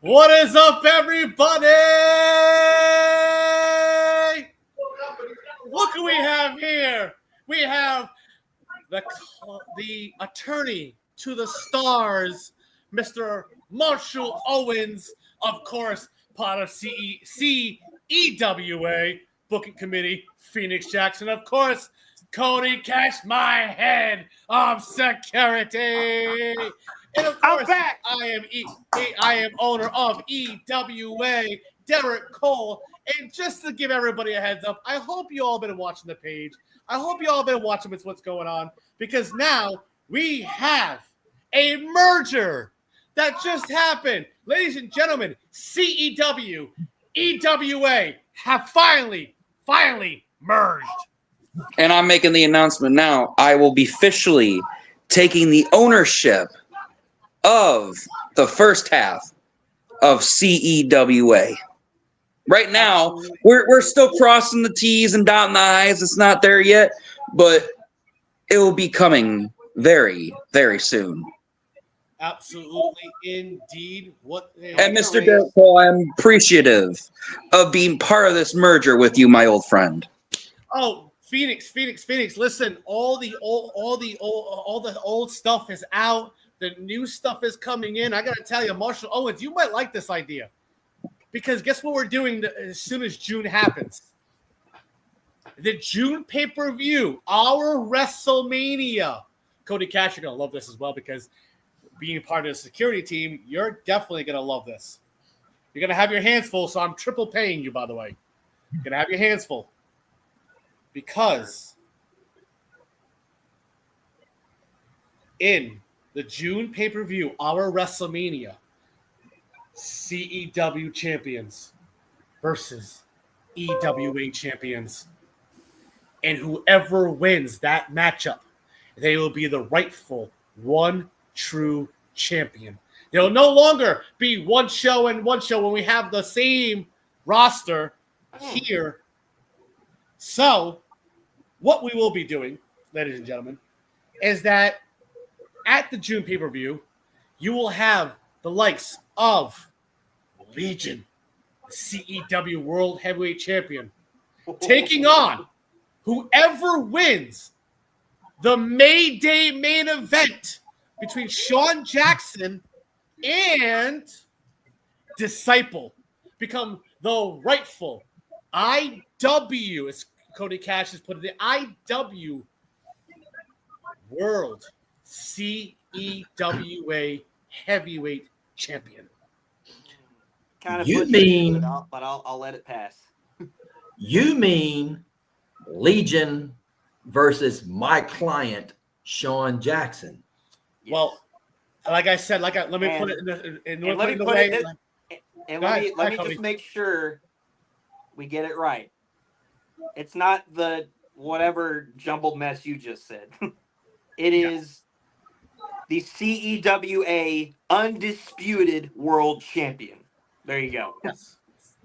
What is up, everybody? What can we have here? We have the attorney to the stars, Mr. Marshall Owens, of course, part of CEWA Booking Committee, Phoenix Jackson, of course, Cody Cash, my head of security. And of course, I am owner of EWA, Derek Cole. And just to give everybody a heads up, I hope you all been watching the page. I hope you all been watching what's going on, because now we have a merger that just happened. Ladies and gentlemen, CEW, EWA have finally merged. And I'm making the announcement now. I will be officially taking the ownership of the first half of CEWA. Right now, we're still crossing the T's and dotting the I's. It's not there yet, but it will be coming very, very soon. Absolutely, indeed. And Mr. Derek Cole, I'm appreciative of being part of this merger with you, my old friend. Oh, Phoenix. Listen, all the old stuff is out. The new stuff is coming in. I got to tell you, Marshall Owens, you might like this idea. Because guess what we're doing as soon as June happens? The June pay-per-view, our WrestleMania. Cody Cash, you're going to love this as well, because being part of the security team, you're definitely going to love this. You're going to have your hands full, so I'm triple paying you, by the way. You're going to have your hands full. Because in the June pay-per-view, our WrestleMania, CEW champions versus EWA champions. And whoever wins that matchup, they will be the rightful one true champion. There'll no longer be one show and one show when we have the same roster here. So, what we will be doing, ladies and gentlemen, is that at the June pay-per-view, you will have the likes of Legion, CEW World Heavyweight Champion, taking on whoever wins the May Day main event between Shawn Jackson and Disciple. Become the rightful IW, as Cody Cash has put it, the IW World CEWA Heavyweight Champion. Kind of you mean, but I'll let it pass. You mean Legion versus my client Shawn Jackson? Yes. Well, like I said, let me put it in the way. Let me just make sure we get it right. It's not the whatever jumbled mess you just said. It is the CEWA undisputed world champion. There you go. Yes.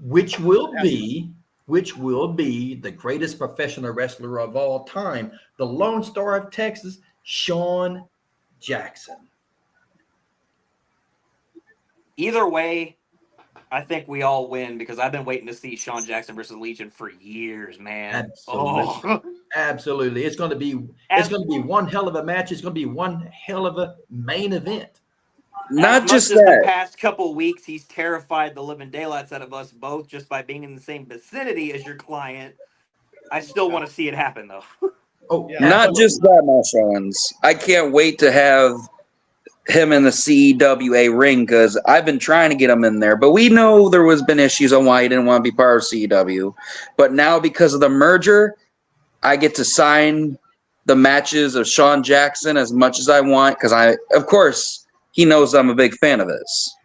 Which will be the greatest professional wrestler of all time, the Lone Star of Texas, Shawn Jackson. Either way, I think we all win, because I've been waiting to see Shawn Jackson versus Legion for years, man. Absolutely. It's going to be one hell of a match. It's going to be one hell of a main event. Not just that. The past couple weeks, he's terrified the living daylights out of us both just by being in the same vicinity as your client. I still want to see it happen, though. Not just that, Marshall Owens. I can't wait to have him in the CEWA ring, because I've been trying to get him in there, but we know there was been issues on why he didn't want to be part of CEW. But now, because of the merger, I get to sign the matches of Shawn Jackson as much as I want, because of course, he knows I'm a big fan of this.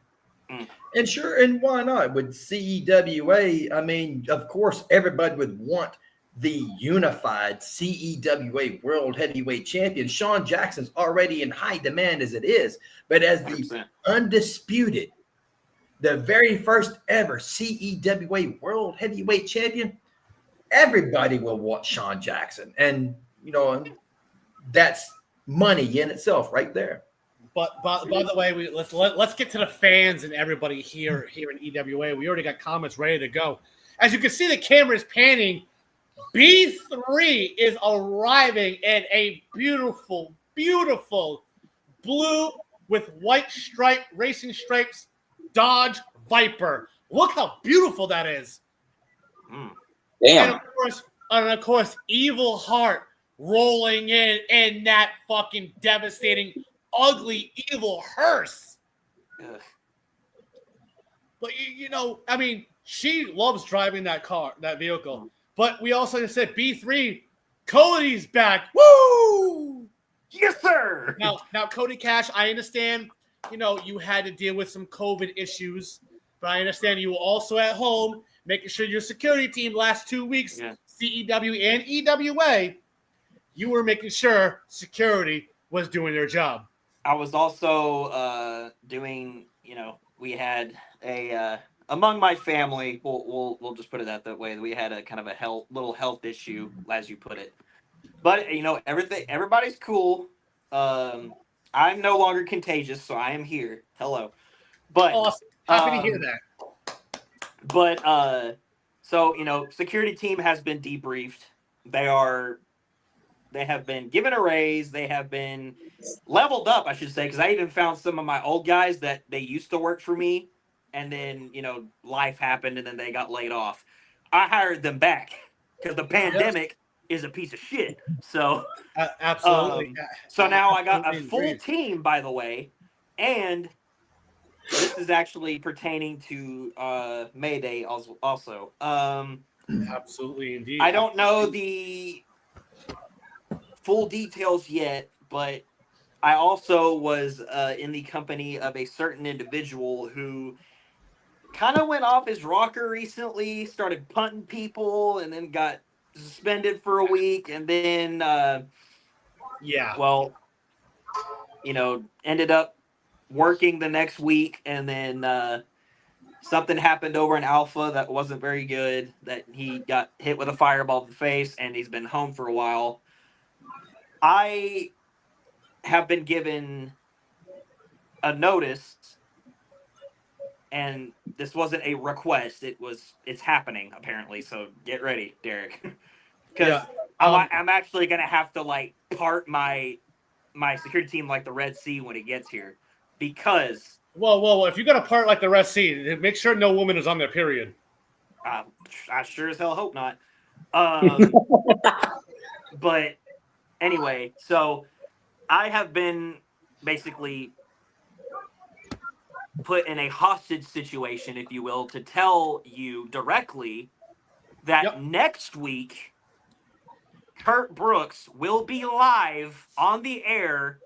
And sure, and why not? With CEWA, I mean, of course, everybody would want the unified CEWA World Heavyweight Champion. Shawn Jackson's already in high demand as it is, but as the undisputed, the very first ever CEWA World Heavyweight Champion, everybody will want Shawn Jackson. And, you know, that's money in itself right there. But by the way, let's get to the fans and everybody here in EWA. We already got comments ready to go. As you can see, the camera is panning. B3 is arriving in a beautiful, beautiful blue with white racing stripes Dodge Viper. Look how beautiful that is. Damn. And of course, Evil Heart rolling in that fucking devastating, ugly, evil hearse. Ugh. But I mean, she loves driving that vehicle. But we also just said B3, Cody's back. Woo! Yes, sir. Now, Cody Cash, I understand. You had to deal with some COVID issues, but I understand you were also at home making sure your security team last 2 weeks, CEW and EWA, you were making sure security was doing their job. I was also doing. We had a among my family. We'll just put it that way. We had a kind of a little health issue, as you put it. But everybody's cool. I'm no longer contagious, so I am here. Hello. But awesome. Happy to hear that. But so security team has been debriefed. They have been given a raise. They have been leveled up, I should say, because I even found some of my old guys that they used to work for me, and then life happened, and then they got laid off. I hired them back because the pandemic is a piece of shit. So absolutely. So now I got a full team, by the way, and this is actually pertaining to Mayday also. Absolutely, indeed. I don't know the full details yet, but I also was in the company of a certain individual who kind of went off his rocker recently, started punting people, and then got suspended for a week, and then ended up working the next week, and then something happened over in Alpha that wasn't very good, that he got hit with a fireball to the face, and he's been home for a while. I have been given a notice, and this wasn't a request. It's happening, apparently, so get ready, Derek. Because I'm actually going to have to, part my security team like the Red Sea when it gets here. Because... Well, if you got to part like the Red Sea, make sure no woman is on their period. I sure as hell hope not. But anyway, so I have been basically put in a hostage situation, if you will, to tell you directly that next week, Kurt Brooks will be live on the air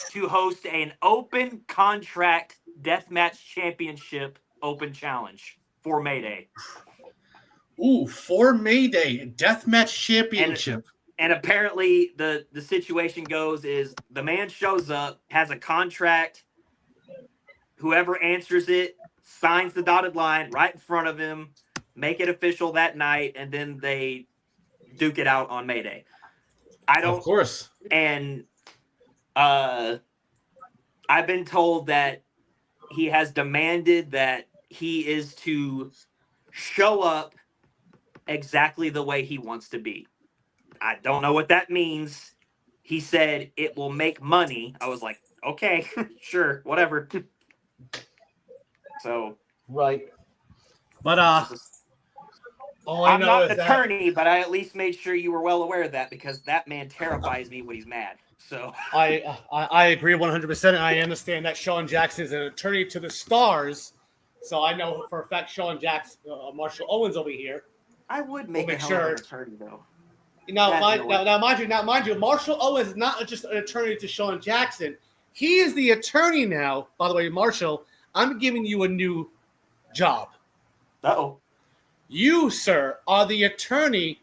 to host an open contract deathmatch championship open challenge for Mayday. Ooh, for Mayday, deathmatch championship. And apparently the situation goes is the man shows up, has a contract, whoever answers it signs the dotted line right in front of him, make it official that night, and then they duke it out on Mayday. Of course. And I've been told that he has demanded that he is to show up exactly the way he wants to be. I don't know what that means. He said it will make money. I was like, okay, sure, whatever. So right. But I'm not an attorney, but I at least made sure you were well aware of that, because that man terrifies me when he's mad. So I agree 100%. And I understand that Sean Jackson is an attorney to the stars, so I know for a fact Sean Jackson, Marshall Owens over here. I would make a hell of an attorney, though. Now, mind you, Marshall Owens is not just an attorney to Sean Jackson. He is the attorney now. By the way, Marshall, I'm giving you a new job. Uh-oh. You, sir, are the attorney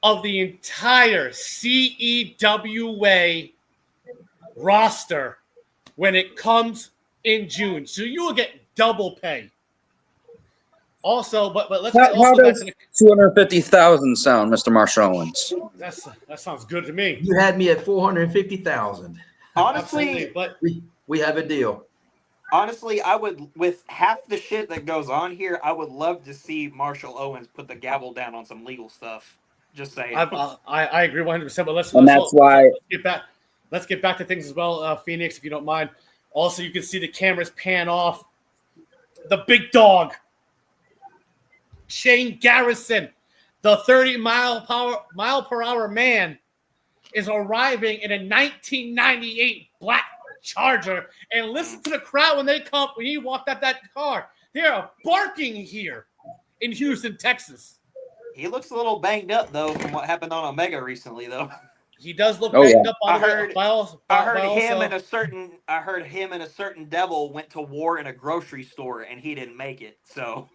of the entire CEWA roster when it comes in June. So you will get double pay. Also, but let's get how does $250,000 sound, Mr. Marshall Owens? That sounds good to me. You had me at $450,000. Honestly, but we have a deal. Honestly, I would, with half the shit that goes on here, I would love to see Marshall Owens put the gavel down on some legal stuff. Just saying. I agree 100%. But And that's why let's get back. Let's get back to things as well, Phoenix, if you don't mind. Also, you can see the cameras pan off the big dog, Shane Garrison, the 30 mile per hour man, is arriving in a 1998 black Charger. And listen to the crowd when he walked out that car. They're barking here in Houston, Texas. He looks a little banged up though from what happened on Omega recently, though. He does look banged up. I heard him and a certain devil went to war in a grocery store and he didn't make it. So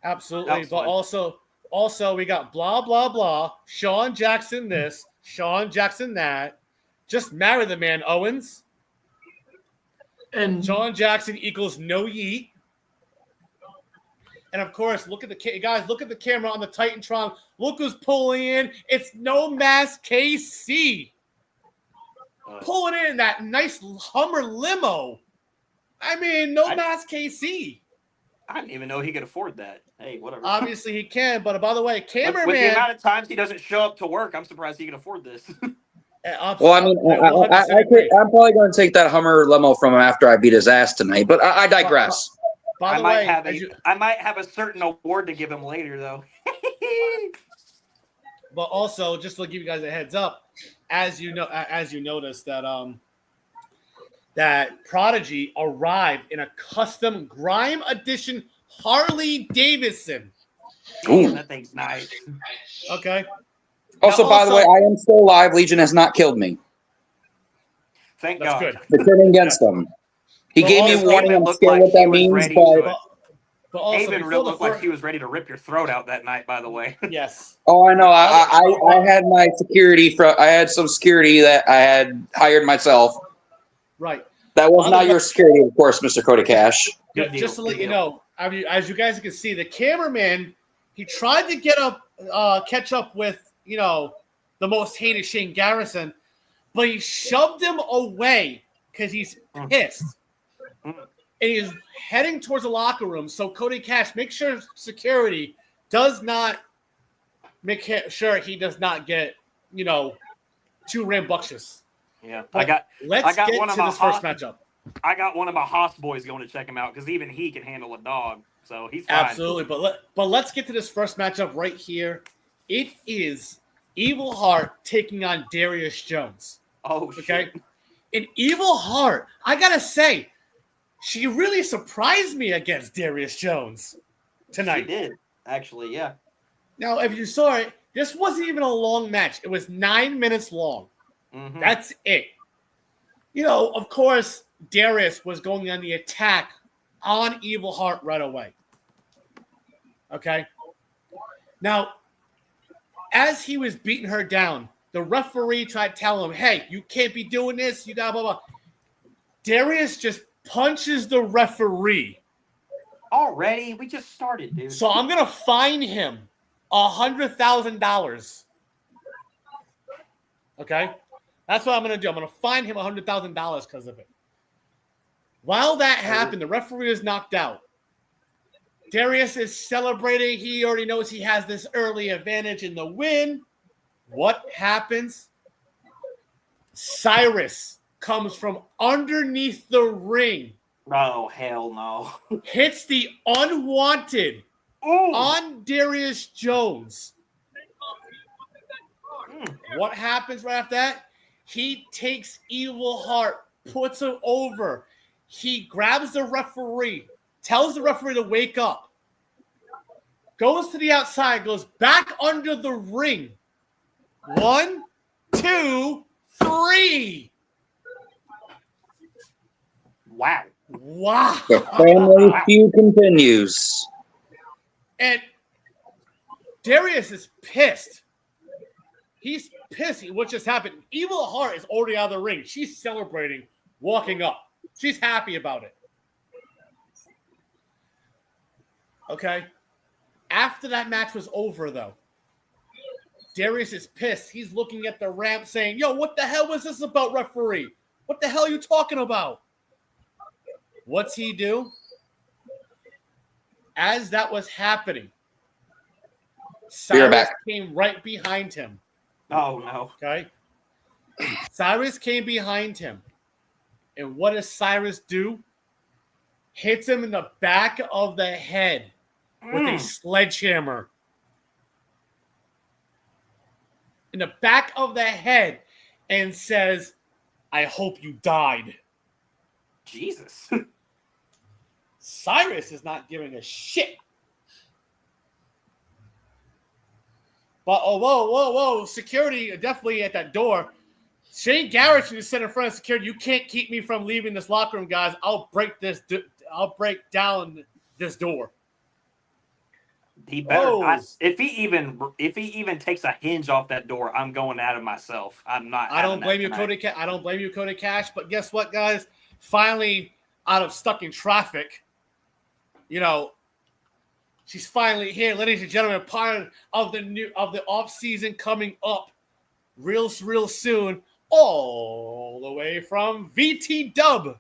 absolutely, but also we got blah blah blah. Sean Jackson this, Sean Jackson that. Just marry the man, Owens. And Sean Jackson equals no yeet. And of course, look at the camera on the Titantron. Look who's pulling in. It's No Mask KC. Pulling in that nice Hummer limo. I mean, No Mask KC. I didn't even know he could afford that. Hey, whatever. Obviously he can, but by the way, cameraman. With the amount of times he doesn't show up to work, I'm surprised he can afford this. Well, I mean, I'm probably going to take that Hummer limo from him after I beat his ass tonight, but I digress. I might have a certain award to give him later, though. But also, just to give you guys a heads up, as you noticed that that Prodigy arrived in a custom Grime Edition Harley Davidson. Damn, that thing's nice. Okay. Also, by the way, I am still alive. Legion has not killed me. Thank God. Good. They're turning against them. He gave me warning. I'm scared what that means, but also, Haven looked like he was ready to rip your throat out that night, by the way. Yes. Oh, I know. I had my security I had some security that I had hired myself. Right. That was not your security, of course, Mr. Cody Cash. Just to let you know, as you guys can see, the cameraman, he tried to catch up with, the most hated Shane Garrison, but he shoved him away because he's pissed. And he's heading towards the locker room. So Cody Cash, make sure security does not make sure he does not get, 2 rambunctious. Yeah, but let's get to this first matchup. I got one of my Haas boys going to check him out because even he can handle a dog, so he's fine. Absolutely, but let's get to this first matchup right here. It is Evil Heart taking on Darius Jones. Oh, okay. Shit. And Evil Heart, I gotta say, she really surprised me against Darius Jones tonight. She did, actually, yeah. Now, if you saw it, this wasn't even a long match. It was 9 minutes long. Mm-hmm. That's it. Of course, Darius was going on the attack on Evil Heart right away. Okay? Now, as he was beating her down, the referee tried to tell him, hey, you can't be doing this. You got blah, blah. Darius just punches the referee. Already? We just started, dude. So I'm going to fine him $100,000. Okay? That's what I'm going to do. I'm going to fine him $100,000 because of it. While that happened, the referee is knocked out. Darius is celebrating. He already knows he has this early advantage in the win. What happens? Cyrus comes from underneath the ring. Oh, hell no. Hits the unwanted on Darius Jones. What happens right after that? He takes Evil Heart, puts him over. He grabs the referee, tells the referee to wake up, goes to the outside, goes back under the ring. 1, 2, 3. Wow. The family feud continues. And Darius is pissed. He's pissed. What just happened? Evil Heart is already out of the ring. She's celebrating, walking up. She's happy about it. Okay. After that match was over, though, Darius is pissed. He's looking at the ramp saying, yo, what the hell was this about, referee? What the hell are you talking about? What's he do? As that was happening, Cyrus came right behind him. Oh, no. Okay? Cyrus came behind him. And what does Cyrus do? Hits him in the back of the head with a sledgehammer. In the back of the head and says, I hope you died. Jesus. Cyrus is not giving a shit. But whoa, security definitely at that door. Shane Garrett should sit in front of security. You can't keep me from leaving this locker room, guys. I'll break down this door. He better. If he even takes a hinge off that door, I'm going at it myself. I'm not. I don't blame you, Cody. I don't blame you, Cody Cash. But guess what, guys? Finally, out of stuck in traffic, she's finally here, ladies and gentlemen. Part of the off season coming up, real soon, all the way from VT Dub,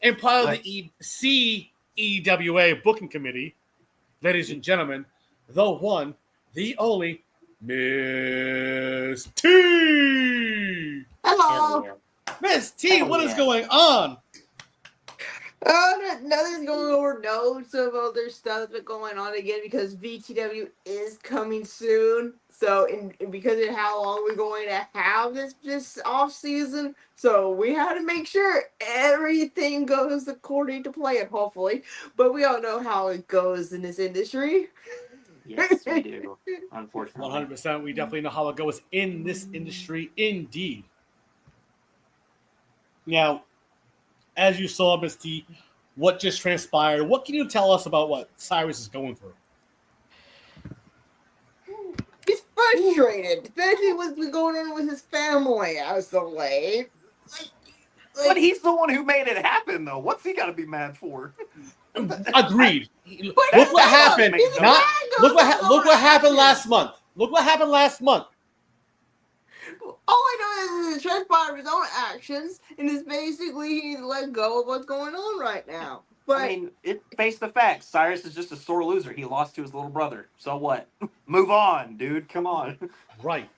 and part of the CEWA booking committee. Ladies and gentlemen, the one, the only, Miss T. Hello. Miss T, what is going on? Nothing's going over notes of other stuff that's been going on again because VTW is coming soon. So, because of how long we're going to have this off season, so we had to make sure everything goes according to plan, hopefully. But we all know how it goes in this industry. Yes, we do. Unfortunately, 100%. We definitely know how it goes in this industry, indeed. Now, as you saw, Miss T, what just transpired? What can you tell us about what Cyrus is going through? He's frustrated, especially what's been going on with his family as of late. But he's the one who made it happen, though. What's he got to be mad for? Agreed. Look what happened. Look what happened last month. Look what happened last month. All I know is he's transpired his own actions, and is basically he's let go of what's going on right now. But I mean, face the facts. Cyrus is just a sore loser. He lost to his little brother. So what? Move on, dude. Come on. Right.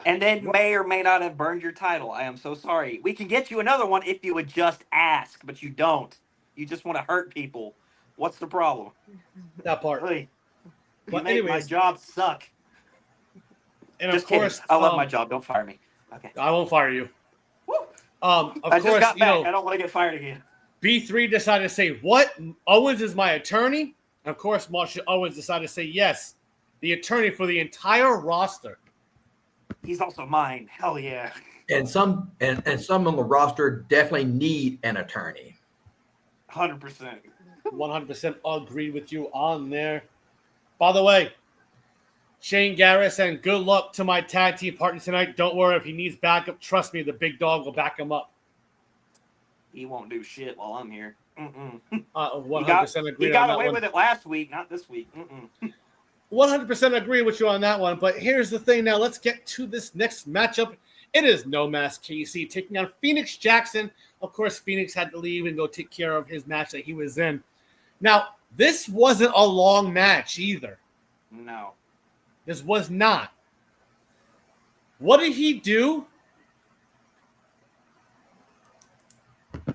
And then may or may not have burned your title. I am so sorry. We can get you another one if you would just ask, but you don't. You just want to hurt people. What's the problem? That part. Really? But anyways, my job suck. And just of course, kidding. I love my job. Don't fire me. Okay. I won't fire you. Woo. Of I course, just got back. I don't want to get fired again. B3 decided to say, what? Owens is my attorney? And of course, Marshall Owens decided to say, yes, the attorney for the entire roster. He's also mine. Hell yeah. And some on the roster definitely need an attorney. 100%. 100% agreed with you on there. By the way, Shane Garris, and good luck to my tag team partner tonight. Don't worry, if he needs backup, trust me, the big dog will back him up. He won't do shit while I'm here. 100% agree. He got away with it last week, not this week. 100% agree with you on that one. But here's the thing now. Let's get to this next matchup. It is No Mask KC taking on Phoenix Jackson. Of course, Phoenix had to leave and go take care of his match that he was in. Now, this wasn't a long match either. No. This was not. What did he do?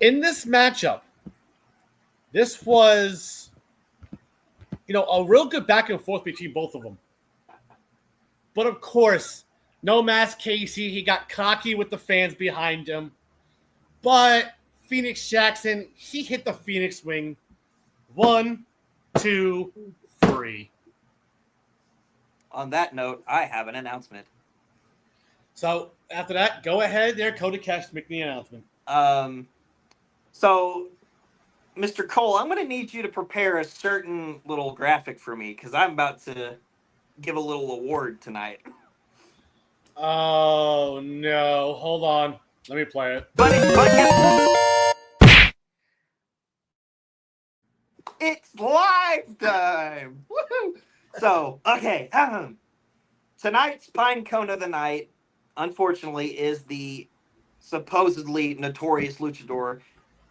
In this matchup, this was, a real good back and forth between both of them. But of course, No Mask KC, he got cocky with the fans behind him. But Phoenix Jackson, he hit the Phoenix wing. 1, 2, 3. On that note, I have an announcement. So after that, go ahead there, Cody Cash, to make the announcement. So, Mr. Cole, I'm going to need you to prepare a certain little graphic for me because I'm about to give a little award tonight. Oh, no. Hold on. Let me play it. It's live time! Woohoo! So, okay. tonight's Pine Cone of the night, unfortunately, is the supposedly notorious luchador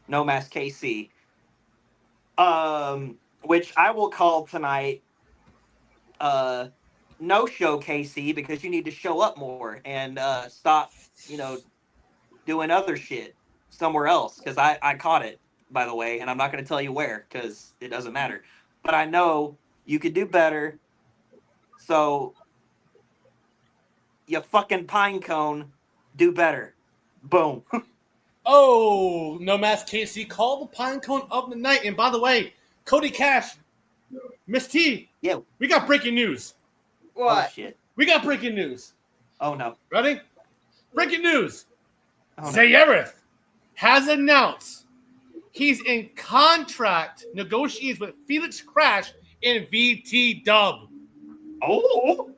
No Mask KC. Which I will call tonight no show KC, because you need to show up more and stop, doing other shit somewhere else, because I caught it, by the way, and I'm not going to tell you where because it doesn't matter. But I know you could do better. So you fucking pine cone, do better. Boom. Oh, No Mask KC called the Pine Cone of the night. And by the way, Cody Cash, Miss T, Yeah. we got breaking news. What? Oh, shit. We got breaking news. Oh, no. Ready? Breaking news. Oh, no. Zayerith has announced he's in contract negotiations with Felix Crash in VT Dub. Oh.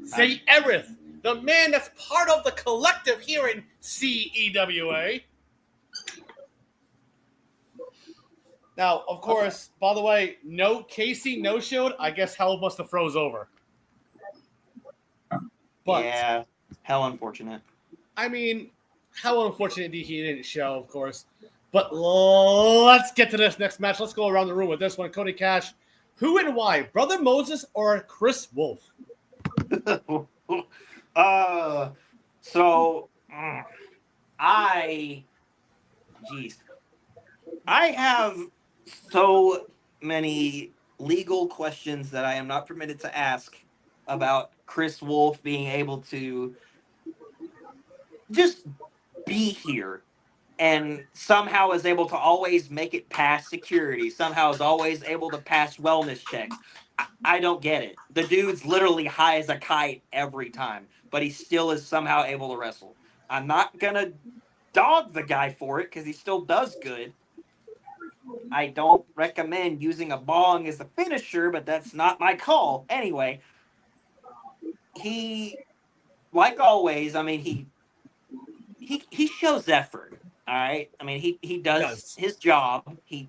Zayerith, the man that's part of the collective here in CEWA. Now, of course, by the way, no Casey no-showed. I guess hell must have froze over. But yeah, hell unfortunate. I mean, how unfortunate he didn't show, of course. But let's get to this next match. Let's go around the room with this one. Cody Cash, who and why? Brother Moses or Chris Wolf? I have so many legal questions that I am not permitted to ask about Chris Wolf being able to just be here and somehow is able to always make it past security, somehow is always able to pass wellness checks. I don't get it. The dude's literally high as a kite every time, but he still is somehow able to wrestle. I'm not going to dog the guy for it because he still does good. I don't recommend using a bong as a finisher, but that's not my call. Anyway, he, like always, I mean, he shows effort. All right. I mean, he does his job. He,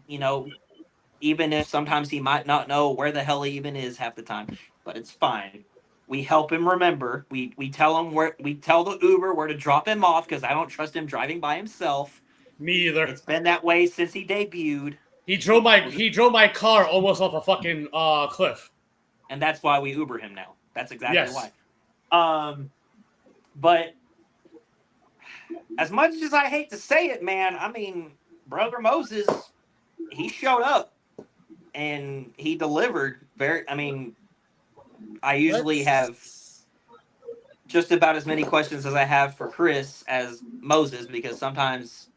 even if sometimes he might not know where the hell he even is half the time, but it's fine. We help him remember. We tell him we tell the Uber where to drop him off because I don't trust him driving by himself. Me either. It's been that way since he debuted. He drove my car almost off a fucking cliff. And that's why we Uber him now. That's exactly why. But as much as I hate to say it, man, I mean, Brother Moses, he showed up and he delivered. I usually have just about as many questions as I have for Chris as Moses, because sometimes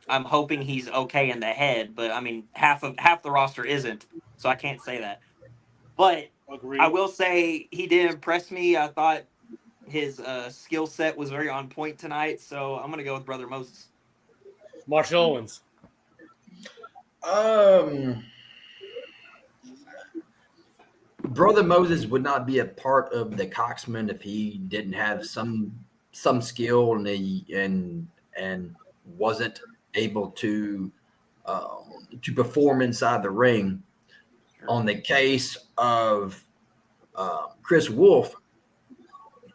I'm hoping he's okay in the head, but I mean, half the roster isn't, so I can't say that. But agreed. I will say he did impress me. I thought his skill set was very on point tonight, so I'm gonna go with Brother Moses. Marshall Owens. Brother Moses would not be a part of the Coxman if he didn't have some skill and wasn't able to perform inside the ring. Sure. On the case of Chris Wolf,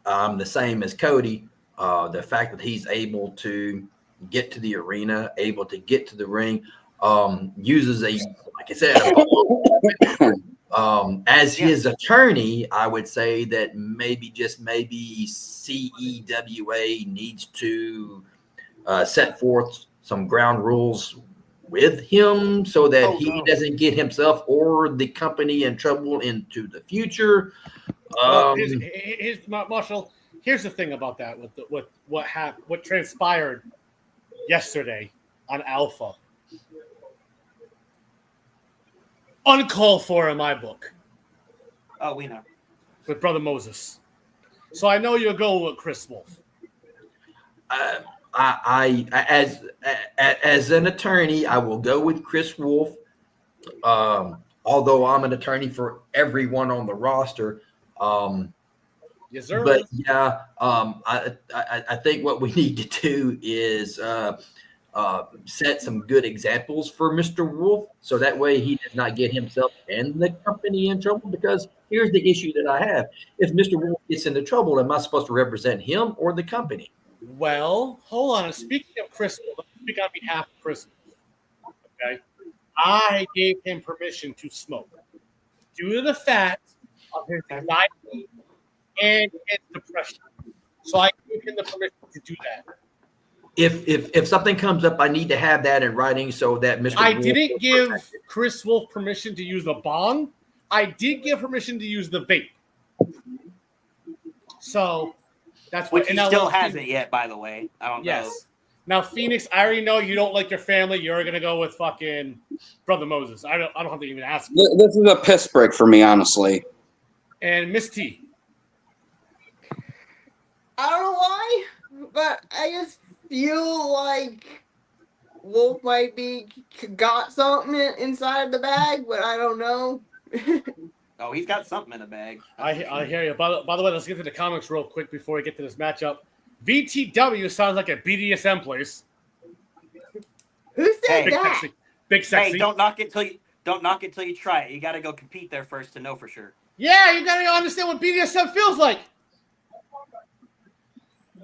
the same as Cody. The fact that he's able to get to the arena, able to get to the ring, uses like I said, as his attorney, I would say that maybe CEWA needs to set forth some ground rules with him so that he doesn't get himself or the company in trouble into the future. Marshall, here's the thing about that with what transpired yesterday on Alpha. Uncalled for in my book. Oh, we know. With Brother Moses. So I know you'll go with Chris Wolf. I as an attorney, I will go with Chris Wolf. Although I'm an attorney for everyone on the roster. Yes, sir. But yeah, I think what we need to do is set some good examples for Mr. Wolf, so that way he does not get himself and the company in trouble. Because here's the issue that I have: if Mr. Wolf gets into trouble, am I supposed to represent him or the company? Well, hold on. Speaking of Chris, let me speak on behalf of Chris. Okay, I gave him permission to smoke due to the fact of his anxiety and his depression. So I gave him the permission to do that. If something comes up, I need to have that in writing so that Mr. I Wolf didn't give Chris Wolf permission to use the bong. I did give permission to use the vape. So that's Which what. he still hasn't yet, by the way. I don't know. Now, Phoenix, I already know you don't like your family. You're gonna go with fucking Brother Moses. I don't have to even ask. This is a piss break for me, honestly. And Miss T. I don't know why, but I just feel like Wolf might be got something inside the bag, but I don't know. Oh, he's got something in the bag. I hear you. By the way, let's get to the comics real quick before we get to this matchup. VTW sounds like a BDSM place. Who said that? Big sexy. Hey, don't knock it till you try it. You got to go compete there first to know for sure. Yeah, you got to understand what BDSM feels like.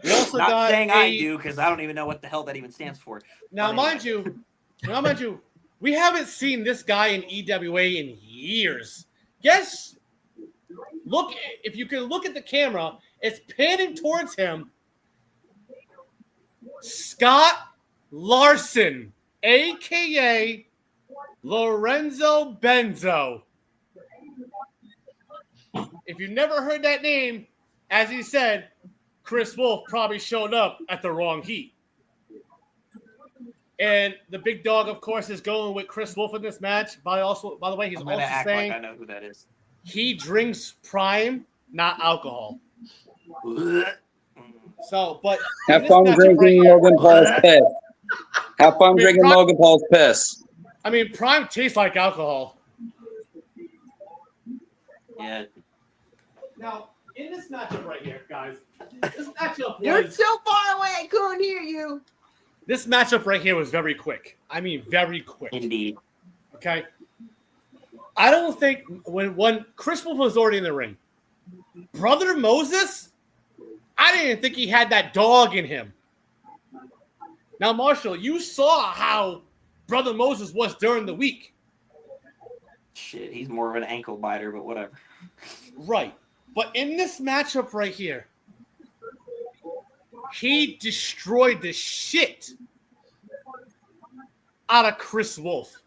Not saying I do, because I don't even know what the hell that even stands for. Now, mind you, we haven't seen this guy in EWA in years. Yes, look, if you can look at the camera, it's panning towards him. Scott Larson, a.k.a. Lorenzo Benzo. If you've never heard that name, as he said, Chris Wolf probably showed up at the wrong heat. And the big dog, of course, is going with Chris Wolf in this match. By the way, he's also saying like I know who that is. He drinks Prime, not alcohol. So, but have fun drinking Logan Paul's piss. Have fun drinking Logan Paul's piss. I mean, Prime tastes like alcohol. Yeah. Now, in this matchup right here, guys, this matchup You're so far away, I couldn't hear you. This matchup right here was very quick. I mean, very quick. Indeed. Okay. I don't think when Chris Wolf was already in the ring, Brother Moses, I didn't think he had that dog in him. Now, Marshall, you saw how Brother Moses was during the week. Shit, he's more of an ankle biter, but whatever. Right. But in this matchup right here, he destroyed the shit out of Chris Wolf.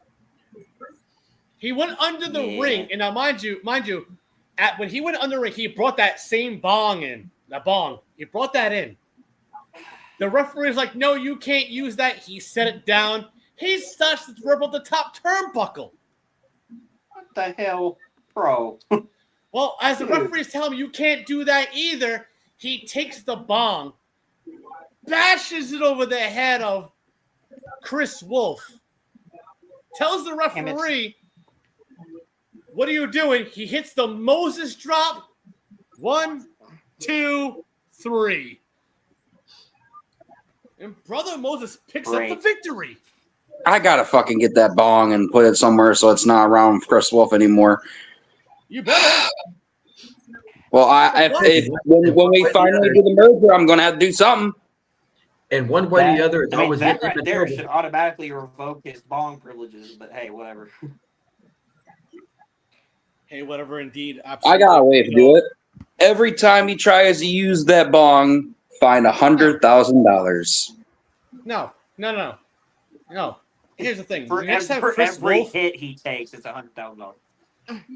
He went under the ring, and now mind you, when he went under the ring, he brought that same bong in. That bong. He brought that in. The referee's like, no, you can't use that. He set it down. He starts to rip up the top turnbuckle. What the hell, bro? Well, as the referee's telling him you can't do that either, he takes the bong, bashes it over the head of Chris Wolf, tells the referee, what are you doing? He hits the Moses drop. 1, 2, 3. And Brother Moses picks up the victory. I gotta fucking get that bong and put it somewhere so it's not around Chris Wolf anymore. You better. Well, when we finally do the merger, I'm gonna have to do something. And one way or the other, it's always that right there should automatically revoke his bong privileges. But hey, whatever. Hey, whatever. Indeed, absolutely. I got a way to do it. Every time he tries to use that bong, fine $100,000. No. Here's the thing. For every hit he takes, it's $100,000.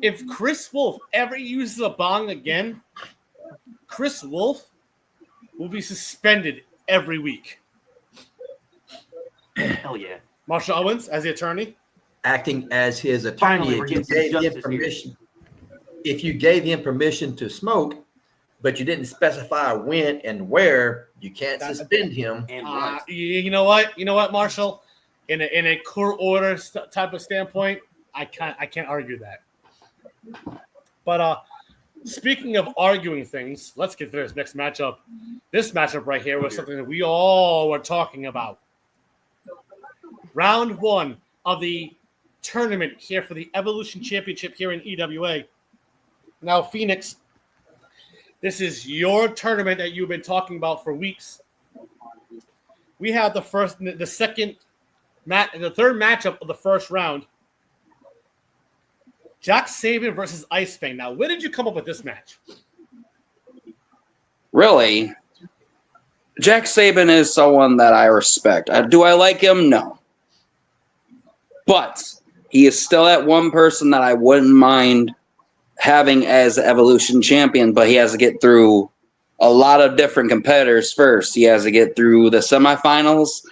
If Chris Wolf ever uses a bong again, Chris Wolf will be suspended every week. Hell yeah. Marshall Owens, as the attorney? Acting as his attorney, if you gave him permission to smoke, but you didn't specify when and where, you can't suspend him. You know what, Marshall? In a court order type of standpoint, I can't argue that. But speaking of arguing things, let's get to this next matchup. This matchup right here was something that we all were talking about. round 1 of the tournament here for the Evolution Championship here in EWA. Now, Phoenix, this is your tournament that you've been talking about for weeks. We have the third matchup of the first round. Jack Saban versus Ice Fang. Now, when did you come up with this match? Really? Jack Saban is someone that I respect. Do I like him? No. But he is still that one person that I wouldn't mind having as Evolution champion, but he has to get through a lot of different competitors first. He has to get through the semifinals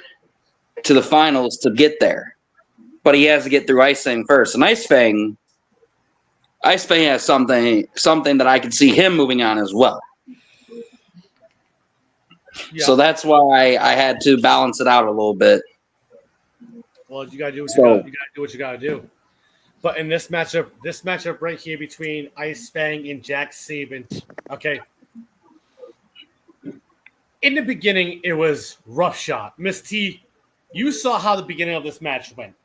to the finals to get there. But he has to get through Ice Fang first. And Ice Fang has something that I could see him moving on as well. Yeah. So that's why I had to balance it out a little bit. Well, you gotta do what you gotta do. But in this matchup right here between Ice Fang and Jack Saban, okay. In the beginning, it was rough shot. Miss T, you saw how the beginning of this match went.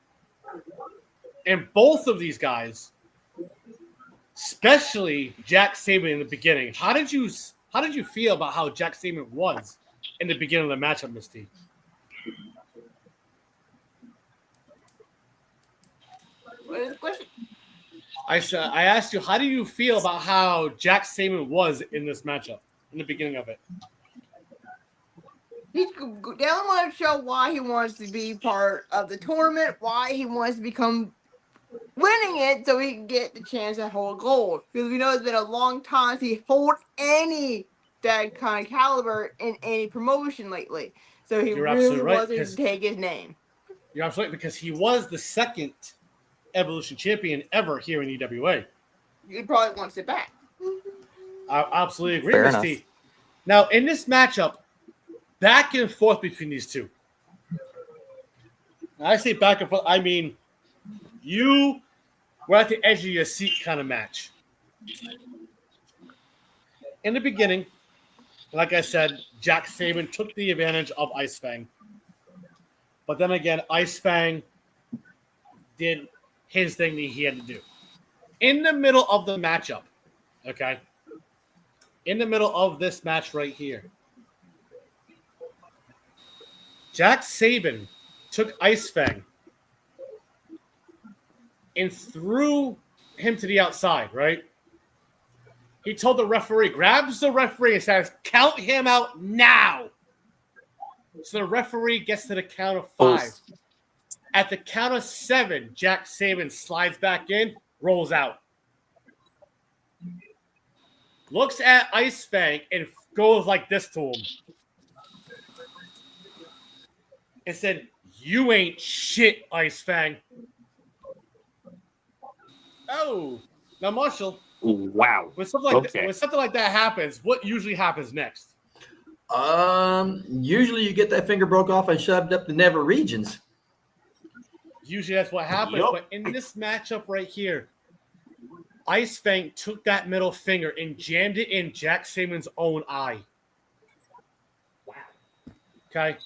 And both of these guys, especially Jack Saban in the beginning, how did you feel about how Jack Saban was in the beginning of the matchup, Miss T? What is the question? I asked you, how do you feel about how Jack Saban was in this matchup in the beginning of it? They only want to show why he wants to be part of the tournament, why he wants to become winning it, so he can get the chance to hold gold. Because we know it's been a long time since he hold any that kind of caliber in any promotion lately. So he really wants to take his name. You're absolutely right, because he was the second Evolution champion ever here in EWA. He probably wants it back. I absolutely agree, Miss T. Now, in this matchup, back and forth between these two. When I say back and forth, I mean you were at the edge of your seat kind of match. In the beginning, like I said, Jack Saban took the advantage of Ice Fang. But then again, Ice Fang did his thing that he had to do. In the middle of the matchup, okay? In the middle of this match right here, Jack Saban took Ice Fang and threw him to the outside, right? He told the referee, grabs the referee and says, count him out now. So the referee gets to the count of 5. At the count of 7, Jack Saban slides back in, rolls out. Looks at Ice Fang and goes like this to him. And said, you ain't shit, Ice Fang. Oh. Now, Marshall. Wow. When something like that happens, what usually happens next? Usually you get that finger broke off and shoved up the nether regions. Usually that's what happens. Yep. But in this matchup right here, Ice Fang took that middle finger and jammed it in Jack Saban's own eye. Wow. Okay.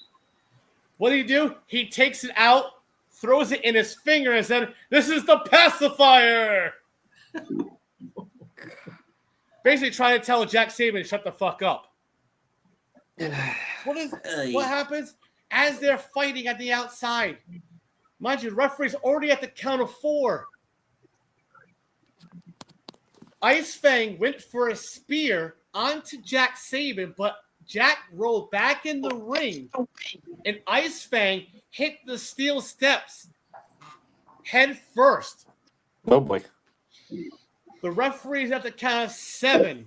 What do? He takes it out, throws it in his finger, and said, this is the pacifier. Basically trying to tell Jack Saban to shut the fuck up. What happens? As they're fighting at the outside, mind you, the referee's already at the count of 4. Ice Fang went for a spear onto Jack Saban, but Jack rolled back in the ring, and Ice Fang hit the steel steps head first. Oh, boy. The referee's at the count of 7,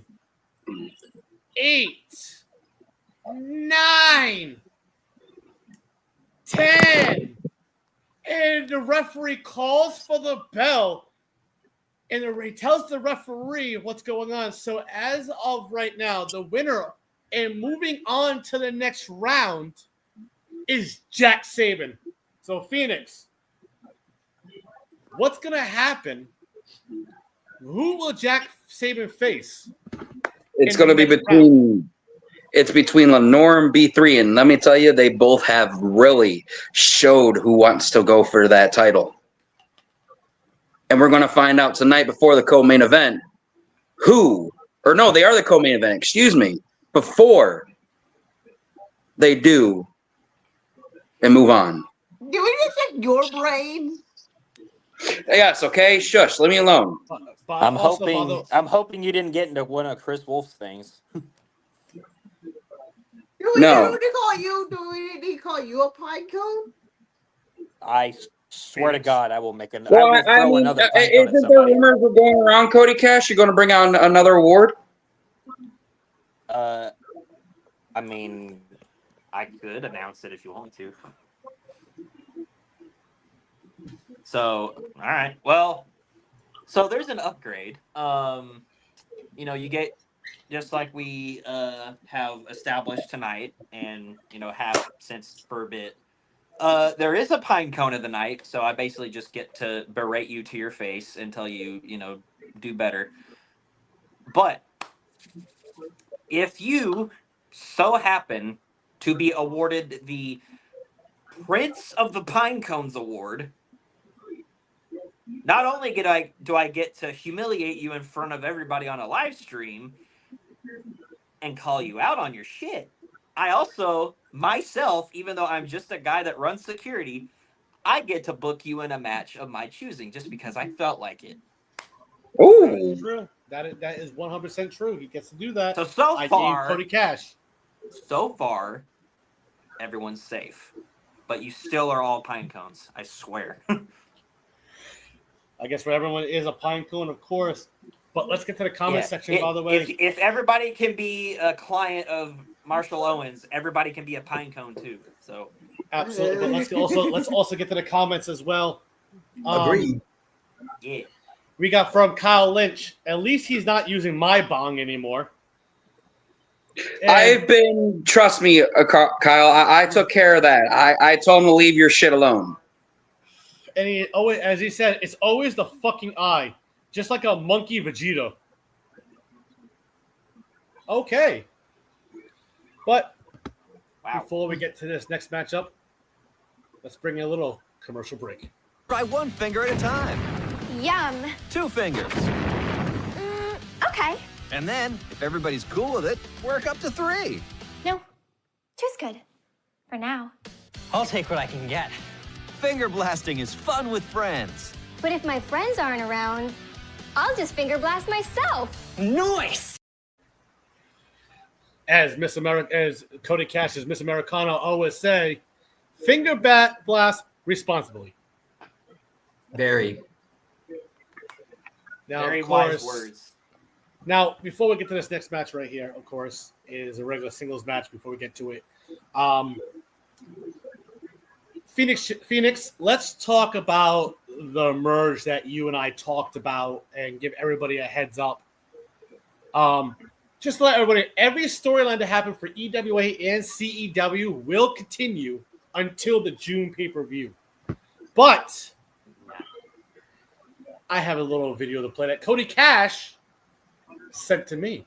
8, 9, 10, and the referee calls for the bell, and he tells the referee what's going on. So as of right now, the winner and moving on to the next round is Jack Saban. So Phoenix, what's going to happen? Who will Jack Saban face? It's going to be between It's between Lenore and B3, and let me tell you, they both have really showed who wants to go for that title. And we're going to find out tonight before the co-main event they are the co-main event, excuse me, before they do and move on. Do we just check your brain? Yes, okay, shush, leave me alone. But I'm also, hoping you didn't get into one of Chris Wolf's things. No. Do we call you a pine cone? I swear to God, I will make an. Well, I will throw another pine cone at isn't there somebody. rumors we're going around, Cody Cash? You're going to bring out another award? I mean, I could announce it if you want to. So, all right. Well, so there's an upgrade. You get just like we have established tonight, and have since for a bit. There is a pine cone of the night, so I basically just get to berate you to your face until you do better. But if you so happen to be awarded the Prince of the Pine Cones Award, not only do I get to humiliate you in front of everybody on a live stream and call you out on your shit, I also, myself, even though I'm just a guy that runs security, I get to book you in a match of my choosing just because I felt like it. Ooh. true. That is 100% true. He gets to do that. So far, Cody Cash. So far, everyone's safe. But you still are all pine cones, I swear. I guess for everyone is a pine cone, of course. But let's get to the comment section, by the way. If everybody can be a client of Marshall Owens, everybody can be a pine cone too. So absolutely. But let's also get to the comments as well. Agreed. Yeah. We got from Kyle Lynch. At least he's not using my bong anymore. Trust me, Kyle, I took care of that. I told him to leave your shit alone. And he always, as he said, it's always the fucking eye. Just like a monkey Vegeta. Okay. But before we get to this next matchup, let's bring in a little commercial break. Try one finger at a time. Yum. 2 fingers. Okay. And then, if everybody's cool with it, work up to 3. No, 2's good. For now. I'll take what I can get. Finger blasting is fun with friends. But if my friends aren't around, I'll just finger blast myself. Nice! As Cody Cash's Miss Americana always say, finger blast responsibly. Very. Now, Very of course, wise words. Now, before we get to this next match right here, of course, is a regular singles match before we get to it. Phoenix, let's talk about the merge that you and I talked about and give everybody a heads up. Just to let everybody, every storyline to happen for EWA and CEW will continue until the June pay-per-view. But I have a little video to play that Cody Cash sent to me.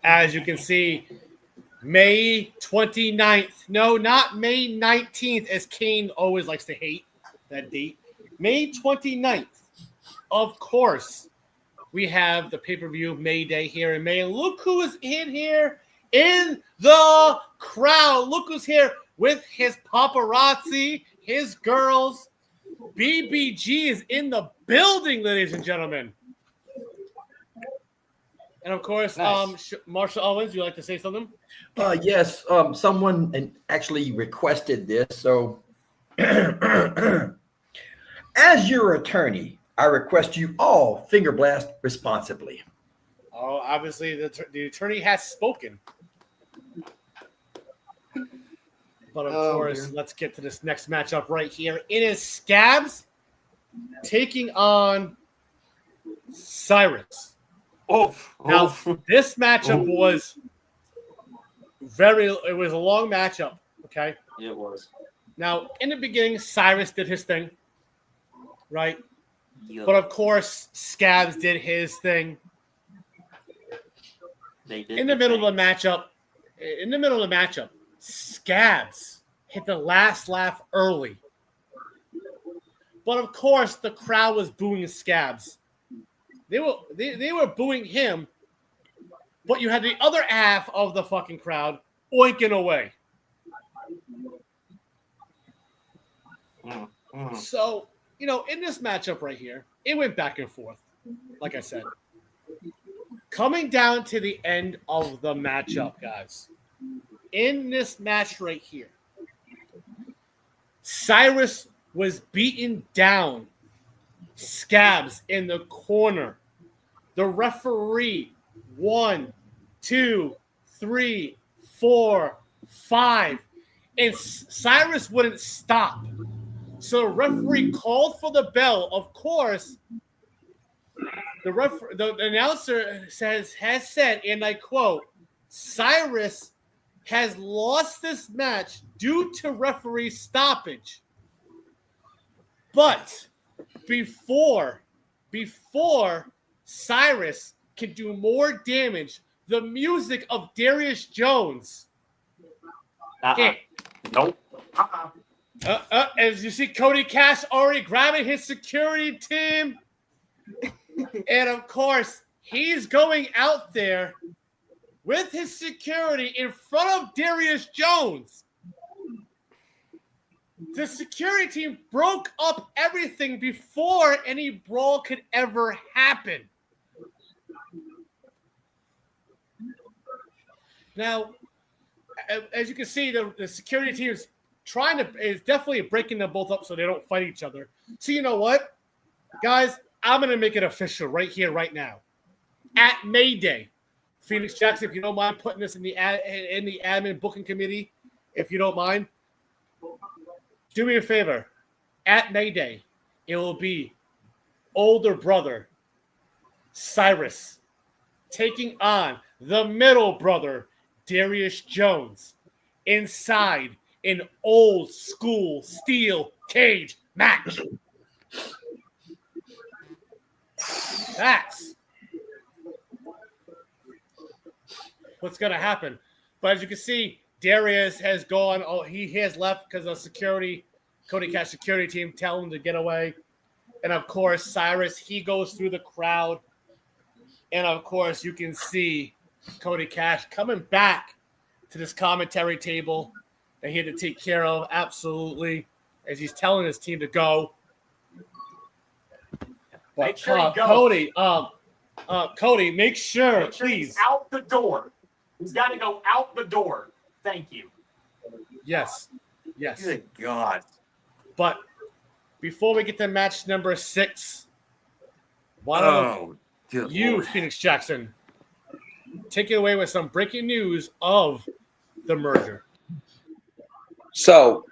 As you can see, May 29th. No, not May 19th, as Kane always likes to hate that date. May 29th. Of course, we have the pay-per-view May Day here in May. And look who is in here in the crowd. Look who's here with his paparazzi, his girls. BBG is in the building, ladies and gentlemen. And of course, nice. Marshall Owens, you like to say something? Yes, someone actually requested this. So, as your attorney, I request you all finger blast responsibly. Oh, obviously, the attorney has spoken. But of course, let's get to this next matchup right here. It is Scabs taking on Cyrus. Now, this matchup was it was a long matchup. Okay? It was. Now, in the beginning, Cyrus did his thing, right? Yeah. But of course, Scabs did his thing. They did In the middle of the matchup, Scabs hit the last laugh early. But of course, the crowd was booing Scabs. They were booing him, but you had the other half of the fucking crowd oinking away. So, in this matchup right here, it went back and forth, like I said. Coming down to the end of the matchup, guys, in this match right here, Cyrus was beaten down. Scabs in the corner. The referee, 1, 2, 3, 4, 5. And Cyrus wouldn't stop. So the referee called for the bell. Of course, the announcer has said, and I quote, Cyrus has lost this match due to referee stoppage. But before Cyrus can do more damage, the music of Darius Jones. Nope. As you see, Cody Cash already grabbing his security team. And of course, he's going out there with his security in front of Darius Jones. The security team broke up everything before any brawl could ever happen. Now, as you can see, the security team is definitely breaking them both up so they don't fight each other. So you know what, guys? I'm going to make it official right here, right now. At Mayday, Phoenix Jackson, if you don't mind putting this in the admin booking committee, if you don't mind, do me a favor. At Mayday, it will be older brother Cyrus taking on the middle brother Darius Jones inside an old school steel cage match. That's what's going to happen. But as you can see, Darius has gone. Oh, he has left because of security. Cody Cash security team tell him to get away. And of course, Cyrus, he goes through the crowd. And of course, you can see Cody Cash coming back to this commentary table that he had to take care of. Absolutely. As he's telling his team to go. But, make sure he goes. Cody, make sure please. He's out the door. He's got to go out the door. Thank you. Yes. Good God. But before we get to match number 6, why don't you, Lord. Phoenix Jackson, take it away with some breaking news of the merger. So,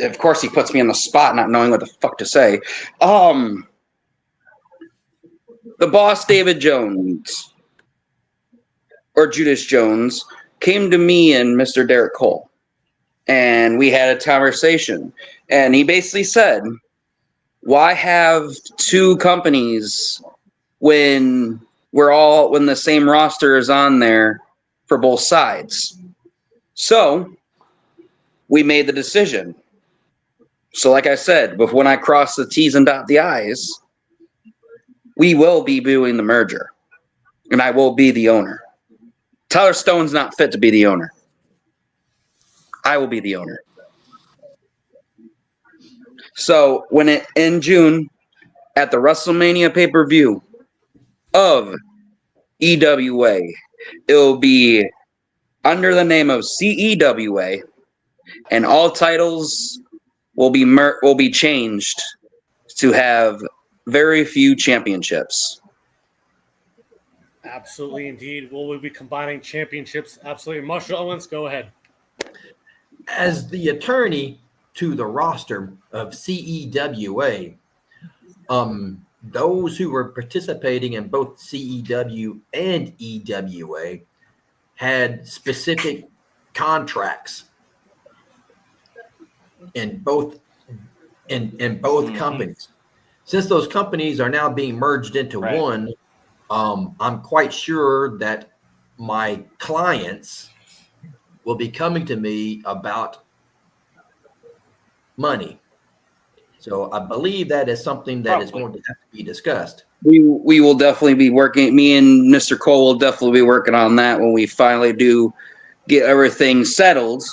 of course, he puts me on the spot, not knowing what the fuck to say. The boss, David Jones, or Judas Jones, came to me and Mr. Derek Cole, and we had a conversation. And he basically said, why have two companies when the same roster is on there for both sides? So we made the decision. So like I said, but when I cross the T's and dot the I's, we will be doing the merger. And I will be the owner. Tyler Stone's not fit to be the owner. I will be the owner. So in June, at the WrestleMania pay-per-view of EWA, it will be under the name of CEWA, and all titles will be changed to have very few championships. Absolutely, indeed. We'll be combining championships. Absolutely. Marshall Owens, go ahead. As the attorney to the roster of CEWA, those who were participating in both CEW and EWA had specific contracts in both companies. Since those companies are now being merged into one, I'm quite sure that my clients will be coming to me about money. So I believe that is something that is going to have to be discussed. We will definitely be working. Me and Mr. Cole will definitely be working on that when we finally do get everything settled,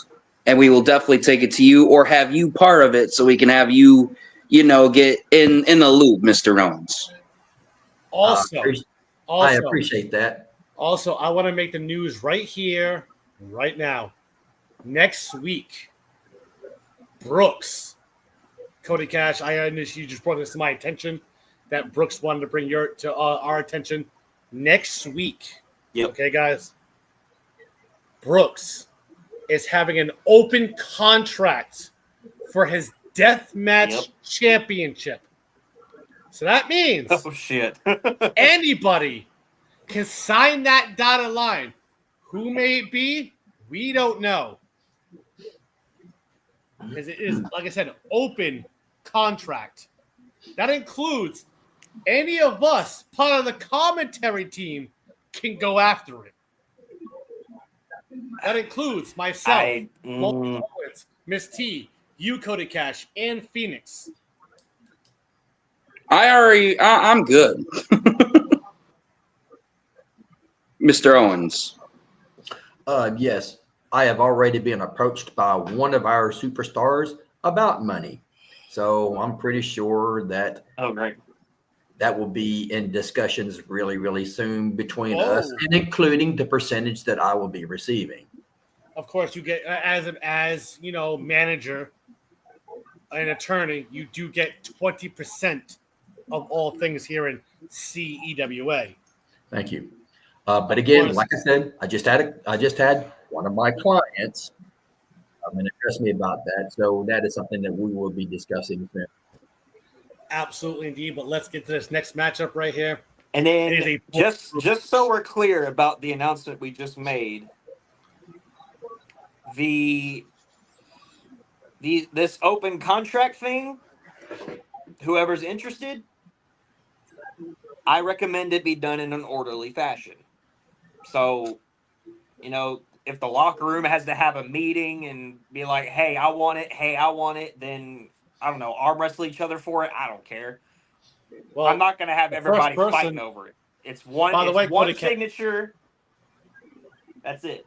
and we will definitely take it to you or have you part of it so we can have you, get in the loop, Mr. Owens. I appreciate that. Also, I want to make the news right here, right now. Next week, Brooks, Cody Cash, you just brought this to my attention that Brooks wanted to bring our attention. Next week, okay, guys, Brooks is having an open contract for his deathmatch championship. So that means anybody can sign that dotted line. Who may it be? We don't know. Because it is, like I said, an open contract. That includes any of us, part of the commentary team, can go after it. That includes myself, Miss T, you, Cody Cash, and Phoenix. I'm good. Mr. Owens. Yes, I have already been approached by one of our superstars about money. So I'm pretty sure that that will be in discussions really, really soon between us, and including the percentage that I will be receiving. Of course, you get as manager, an attorney, you do get 20% of all things here in CEWA. Thank you. But again, like I said, I just had one of my clients and address me about that. So that is something that we will be discussing soon. Absolutely, indeed. But let's get to this next matchup right here. And then just so we're clear about the announcement we just made, this open contract thing, whoever's interested, I recommend it be done in an orderly fashion. So, if the locker room has to have a meeting and be like, hey, I want it, then, I don't know, arm wrestle each other for it. I don't care. Well, I'm not going to have everybody fighting over it. It's one signature. That's it.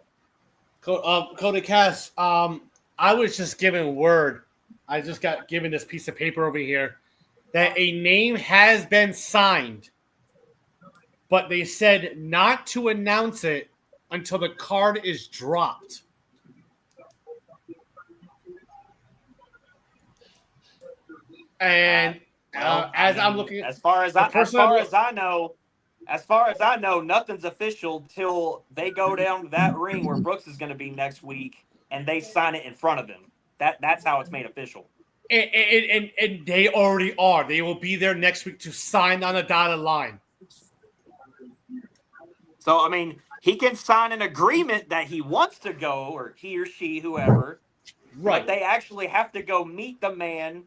Cody Cass, I was just given word. I just got given this piece of paper over here that a name has been signed, but they said not to announce it until the card is dropped. And I'm looking, as far as I know, nothing's official till they go down to that ring where Brooks is going to be next week, and they sign it in front of him. That's how it's made official. And they already are. They will be there next week to sign on a dotted line. So, I mean, he can sign an agreement that he wants to go, or he or she, whoever. Right. But they actually have to go meet the man,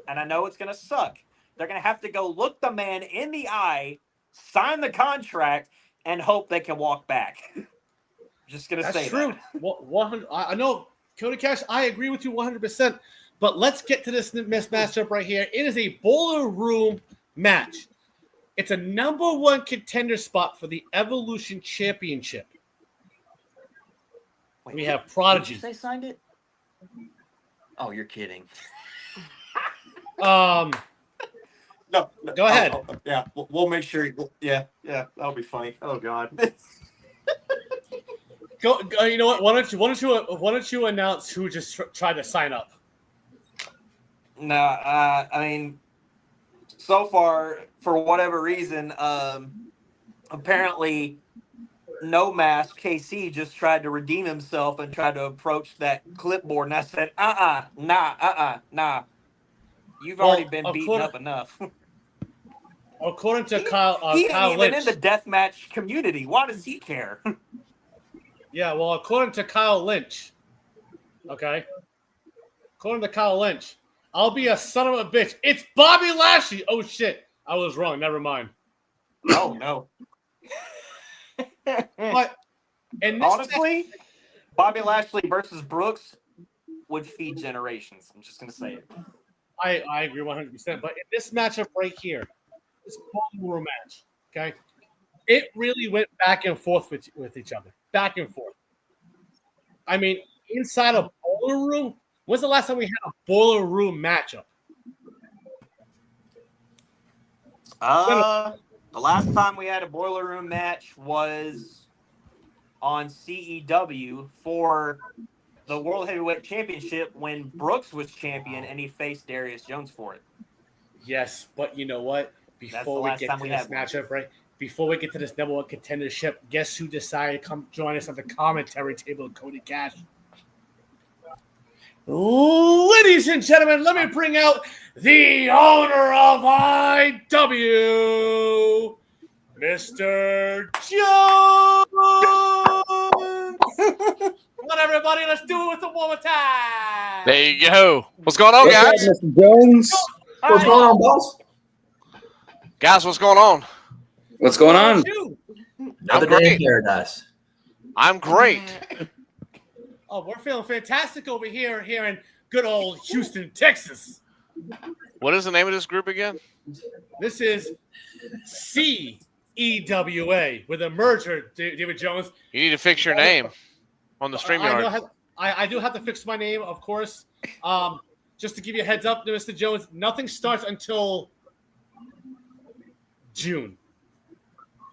and I know it's going to suck. They're going to have to go look the man in the eye, sign the contract, and hope they can walk back. Just going to say true. That. I know, Cody Cash, I agree with you 100%. But let's get to this matchup right here. It is a Boiler Room match. It's a number one contender spot for the Evolution Championship. Wait, we have Prodigy. Did you say signed it? Oh, you're kidding. No, go ahead. Yeah, we'll make sure. Yeah, that'll be funny. Oh God. Go. You know what? Why don't you announce who just tried to sign up? No, I mean, so far, for whatever reason, apparently, No Mask KC just tried to redeem himself and tried to approach that clipboard, and I said, nah. You've already been beaten up enough. According to Kyle, he ain't Kyle even Lynch, in the deathmatch community. Why does he care? Yeah, well, according to Kyle Lynch, okay? According to Kyle Lynch, I'll be a son of a bitch. It's Bobby Lashley. Oh, shit. I was wrong. Never mind. Oh, no. But in this honestly, Bobby Lashley versus Brooks would feed generations. I'm just going to say it. I agree 100%. But in this matchup right here, this ballroom match, okay, it really went back and forth with each other. Back and forth. I mean, inside a boiler room, when's the last time we had a boiler room matchup? The last time we had a boiler room match was on CEW for the World Heavyweight Championship when Brooks was champion and he faced Darius Jones for it. Yes, but you know what? Before we get to this matchup, right? Before we get to this number one contendership, guess who decided to come join us at the commentary table? Cody Cash. Ladies and gentlemen, let me bring out the owner of IW, Mr. Jones. Come on, everybody, let's do it one more time. There you go. What's going on, guys? Mr. Jones. What's going on, boss? Guys, what's going on? What's going on? Another day in paradise. I'm great. Oh, we're feeling fantastic over here in good old Houston, Texas. What is the name of this group again? This is CEWA with a merger, David Jones. You need to fix your name on the StreamYard. I do have to fix my name, of course. Just to give you a heads up, Mr. Jones, nothing starts until June.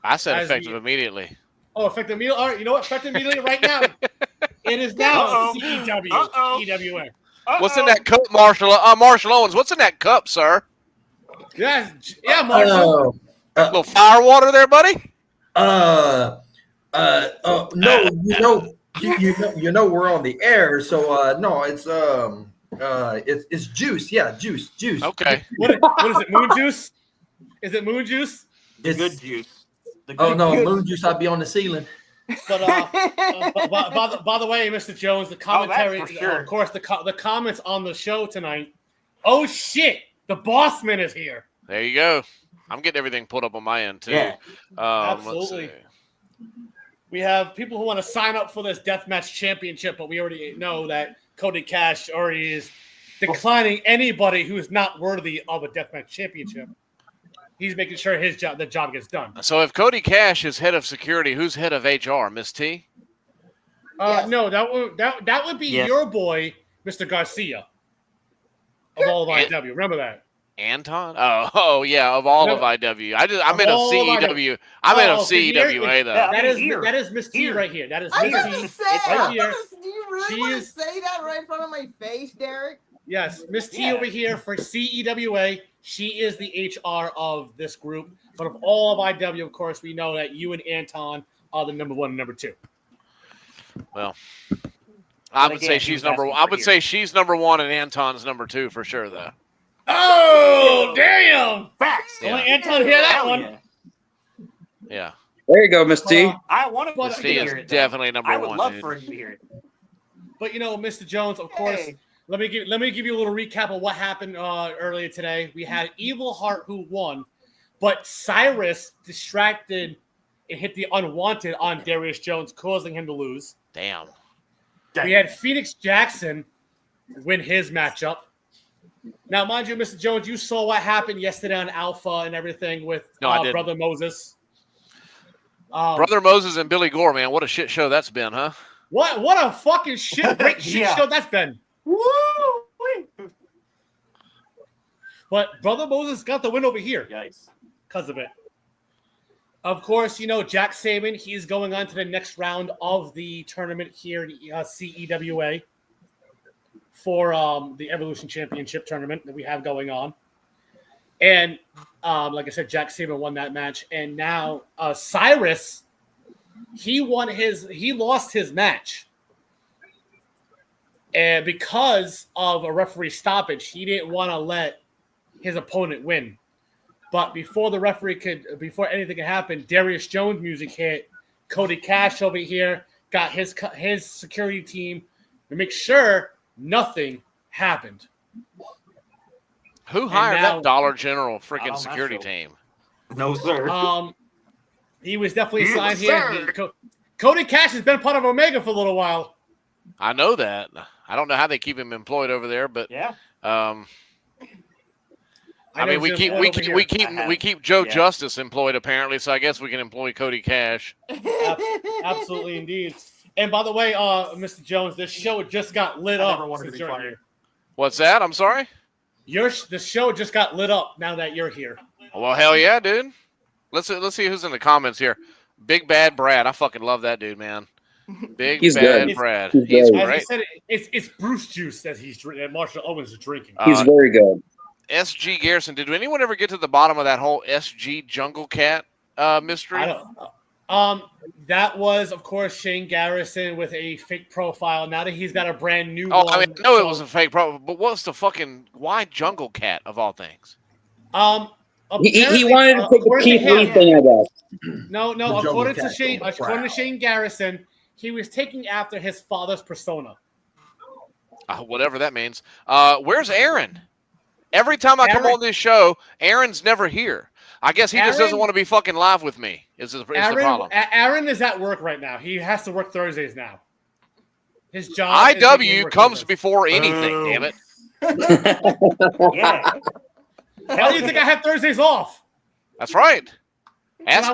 I said effective immediately. Oh, effective immediately. All right, you know what? Effective immediately right now. It is now EWA. What's in that cup, Marshall? Marshall Owens, what's in that cup, sir? Yeah, Marshall. A little fire water there, buddy? No, you know we're on the air, so no, it's juice. Yeah, juice. Okay. What is it? Moon juice? Is it moon juice? It's good juice. Moon juice. I'd be on the ceiling. But by the way, Mr. Jones, the commentary, of course, the comments on the show tonight. Oh shit, the Bossman is here. There you go. I'm getting everything pulled up on my end too. Yeah, absolutely. We have people who want to sign up for this deathmatch championship, but we already know that Cody Cash already is declining anybody who is not worthy of a deathmatch championship. He's making sure the job gets done. So if Cody Cash is head of security, who's head of HR? Miss T? Yes. No, that would be your boy, Mr. Garcia, of all of IW. Remember that. Anton? Oh yeah, of all of IW. I meant of CEW. I meant of CEWA though. That is Miss T right here. That is Miss T right here. Do you really want to say that right in front of my face, Derek? Yes, Miss T over here for CEWA. She is the HR of this group. But of all of IW, of course, we know that you and Anton are the number one and number two. Well, I would say she's number one. I would say she's number one and Anton's number two for sure, though. Oh, damn! Facts. Yeah. Only Anton hear that one. Yeah. There you go, Miss T. I want to hear it. Definitely number one. I would love for him to hear it. But Mr. Jones, of course. Let me give you a little recap of what happened earlier today. We had Evil Heart who won, but Cyrus distracted and hit the unwanted on Darius Jones, causing him to lose. Damn. We had Phoenix Jackson win his matchup. Now, mind you, Mr. Jones, you saw what happened yesterday on Alpha and everything with Brother Moses. Brother Moses and Billy Gore, man. What a shit show that's been, huh? What a fucking great shit show that's been. Woo! But Brother Moses got the win over here. Yikes. Because of it. Of course, Jack Saban, he's going on to the next round of the tournament here in CEWA for the Evolution Championship tournament that we have going on. And like I said, Jack Saban won that match. And now Cyrus, he lost his match. And because of a referee stoppage, he didn't want to let his opponent win. But before anything could happen, Darius Jones music hit. Cody Cash over here got his security team to make sure nothing happened. Who hired that Dollar General freaking Not on my security show. team? No, sir. He was definitely Yes, signed sir. here. Cody Cash has been part of Omega for a little while. I know that. I don't know how they keep him employed over there, but Yeah. I mean, we keep Joe Justice employed apparently, so I guess we can employ Cody Cash. Absolutely, indeed. And by the way, Mr. Jones, this show just got lit up. Since you're here. What's that? I'm sorry. The show just got lit up now that you're here. Well, hell yeah, dude. Let's see who's in the comments here. Big Bad Brad. I fucking love that dude, man. He's Bad good. Brad. He's Great. As I said, it's Bruce Juice that Marshall Owens is drinking. He's very good. SG Garrison. Did anyone ever get to the bottom of that whole SG Jungle Cat mystery? I don't. That was, of course, Shane Garrison with a fake profile. Now that he's got a brand new one. I mean, no, it was a fake profile, but what's the fucking why Jungle Cat of all things? He wanted to take the Keith Lee thing, I guess. No. According to Shane Garrison, he was taking after his father's persona. Whatever that means. Where's Aaron? Every time I come on this show, Aaron's never here. I guess he just doesn't want to be fucking live with me. Is the problem? Aaron is at work right now. He has to work Thursdays now. His job. IW comes before anything. Damn it. Yeah. Why do you think I have Thursdays off? That's right. Ask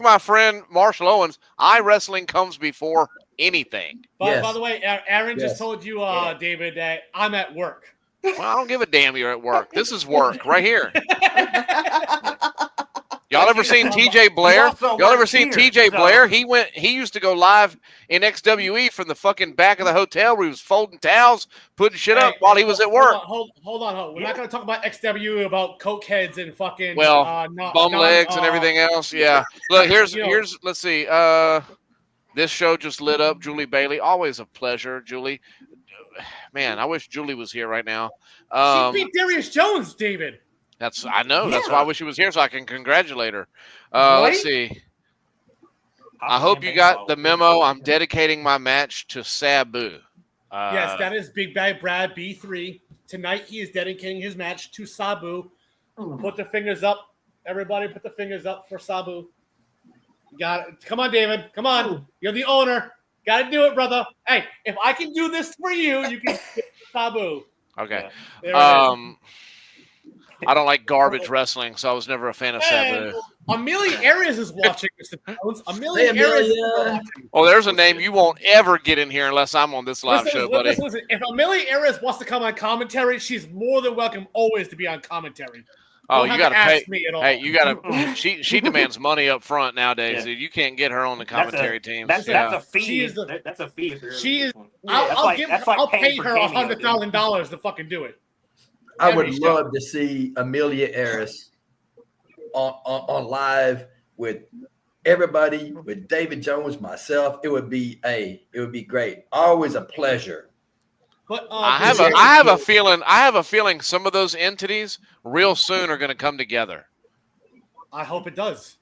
my friend Marshall Owens. iWrestling comes before anything. By the way, Aaron just told you, David, that I'm at work. Well, I don't give a damn you're at work. This is work right here. Y'all ever seen TJ Blair? Y'all ever seen TJ Blair? He used to go live in XWE from the fucking back of the hotel where he was folding towels, putting shit up while he was at work. Hold on. We're not going to talk about XWE, about coke heads and fucking bum legs and everything else. Yeah. Look, here's let's see. This show just lit up. Julie Bailey, always a pleasure, Julie. Man, I wish Julie was here right now. She beat Darius Jones, David. I know. That's why I wish she was here so I can congratulate her. Let's see. I hope you got the memo. I'm dedicating my match to Sabu. Yes, that is Big Bad Brad B3. Tonight he is dedicating his match to Sabu. Put the fingers up. Everybody put the fingers up for Sabu. You got it. Come on, David. Come on. You're the owner. Got to do it, brother. Hey, if I can do this for you, you can get Sabu. Okay. I don't like garbage wrestling, so I was never a fan of Sabu. Amelia Arias is watching, Mr. Jones. Amelia Arias is watching. Oh, there's a name you won't ever get in here unless I'm on this live show, buddy. Listen. If Amelia Arias wants to come on commentary, she's more than welcome always to be on commentary. Oh, you got to pay. Me at all. Hey, you got to. She demands money up front nowadays, dude. You can't get her on the commentary team. That's a fee. That's a fee. She is. I'll pay her $100,000 to fucking do it. I would love to see Amelia Arias on live with everybody, with David Jones, myself. It would be great. Always a pleasure. But I have a feeling some of those entities real soon are going to come together. I hope it does.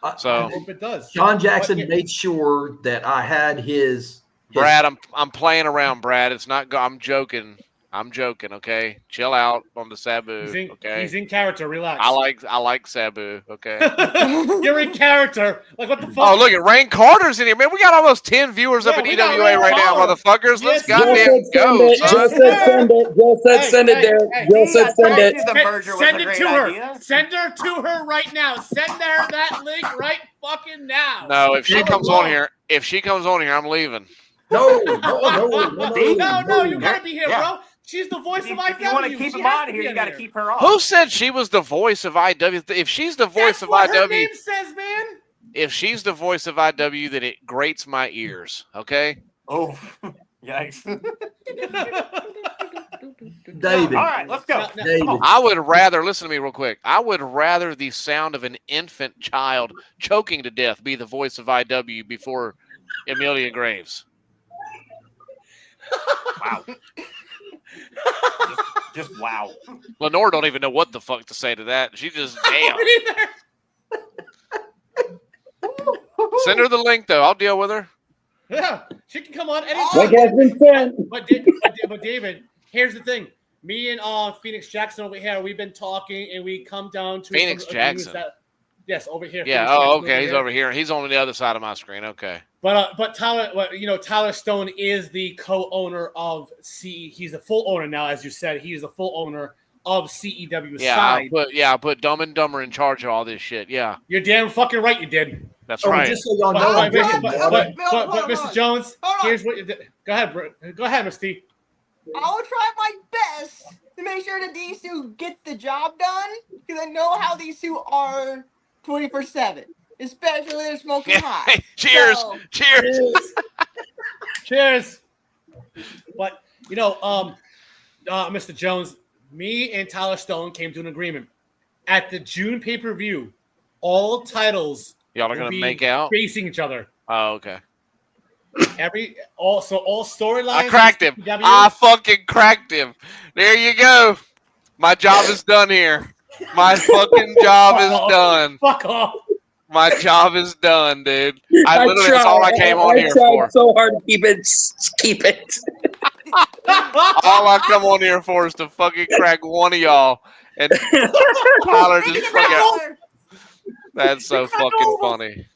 I hope it does. Sean Jackson made sure that I had his. Brad, I'm playing around, Brad. It's not. I'm joking. Okay, chill out on the Sabu. Okay, he's in character. Relax. I like Sabu. Okay, you're in character. Like what the fuck? Oh, look at Rain Carter's in here, man. We got almost 10 viewers up at EWA right now, motherfuckers. Let's goddamn go. Joe said send it there. Joe said send it. Send it to her. Send her to her right now. Send her that link right fucking now. No, if she comes on here, I'm leaving. No, you gotta be here, bro. She's the voice of IW. If you want to keep him out of here, you got to keep her off. Who said she was the voice of IW? If she's the voice of IW, her name says, man. If she's the voice of IW, then it grates my ears. Okay. Oh, yikes. David. All right, let's go. David. I would rather listen to me real quick. I would rather the sound of an infant child choking to death be the voice of IW before Amelia Graves. Wow. Just wow. Lenore don't even know what the fuck to say to that. She just damn. Send her the link though. I'll deal with her. Yeah, she can come on Link anytime. has been sent. But David, here's the thing. Me and Phoenix Jackson over here, we've been talking, and we come down to Phoenix some agreements Jackson. That, yes, over here. Yeah. Phoenix Jackson Okay. He's over here. He's on the other side of my screen. Okay. But Tyler, Tyler Stone is the co-owner of CE. He's the full owner now, as you said. He is the full owner of CEW side. I put Dumb and Dumber in charge of all this shit. Yeah. You're damn fucking right. You did. That's right. Just so y'all know, But Mr. Jones, here's what you did. Go ahead, bro. Go ahead, Miss T. I will try my best to make sure that these two get the job done because I know how these two are 24/7, especially when they're smoking hot. Cheers. So, Cheers. Cheers. But Mr. Jones, me and Tyler Stone came to an agreement at the June pay-per-view. All titles Y'all are gonna make out facing each other. Oh, okay. All storylines. I cracked him. I fucking cracked him. There you go. My job is done here. My fucking job is done. Fuck off. My job is done, dude. That's all I came on here for. I tried so hard to keep it. All I come on here for is to fucking crack one of y'all. And Tyler just fucking. That's so fucking funny.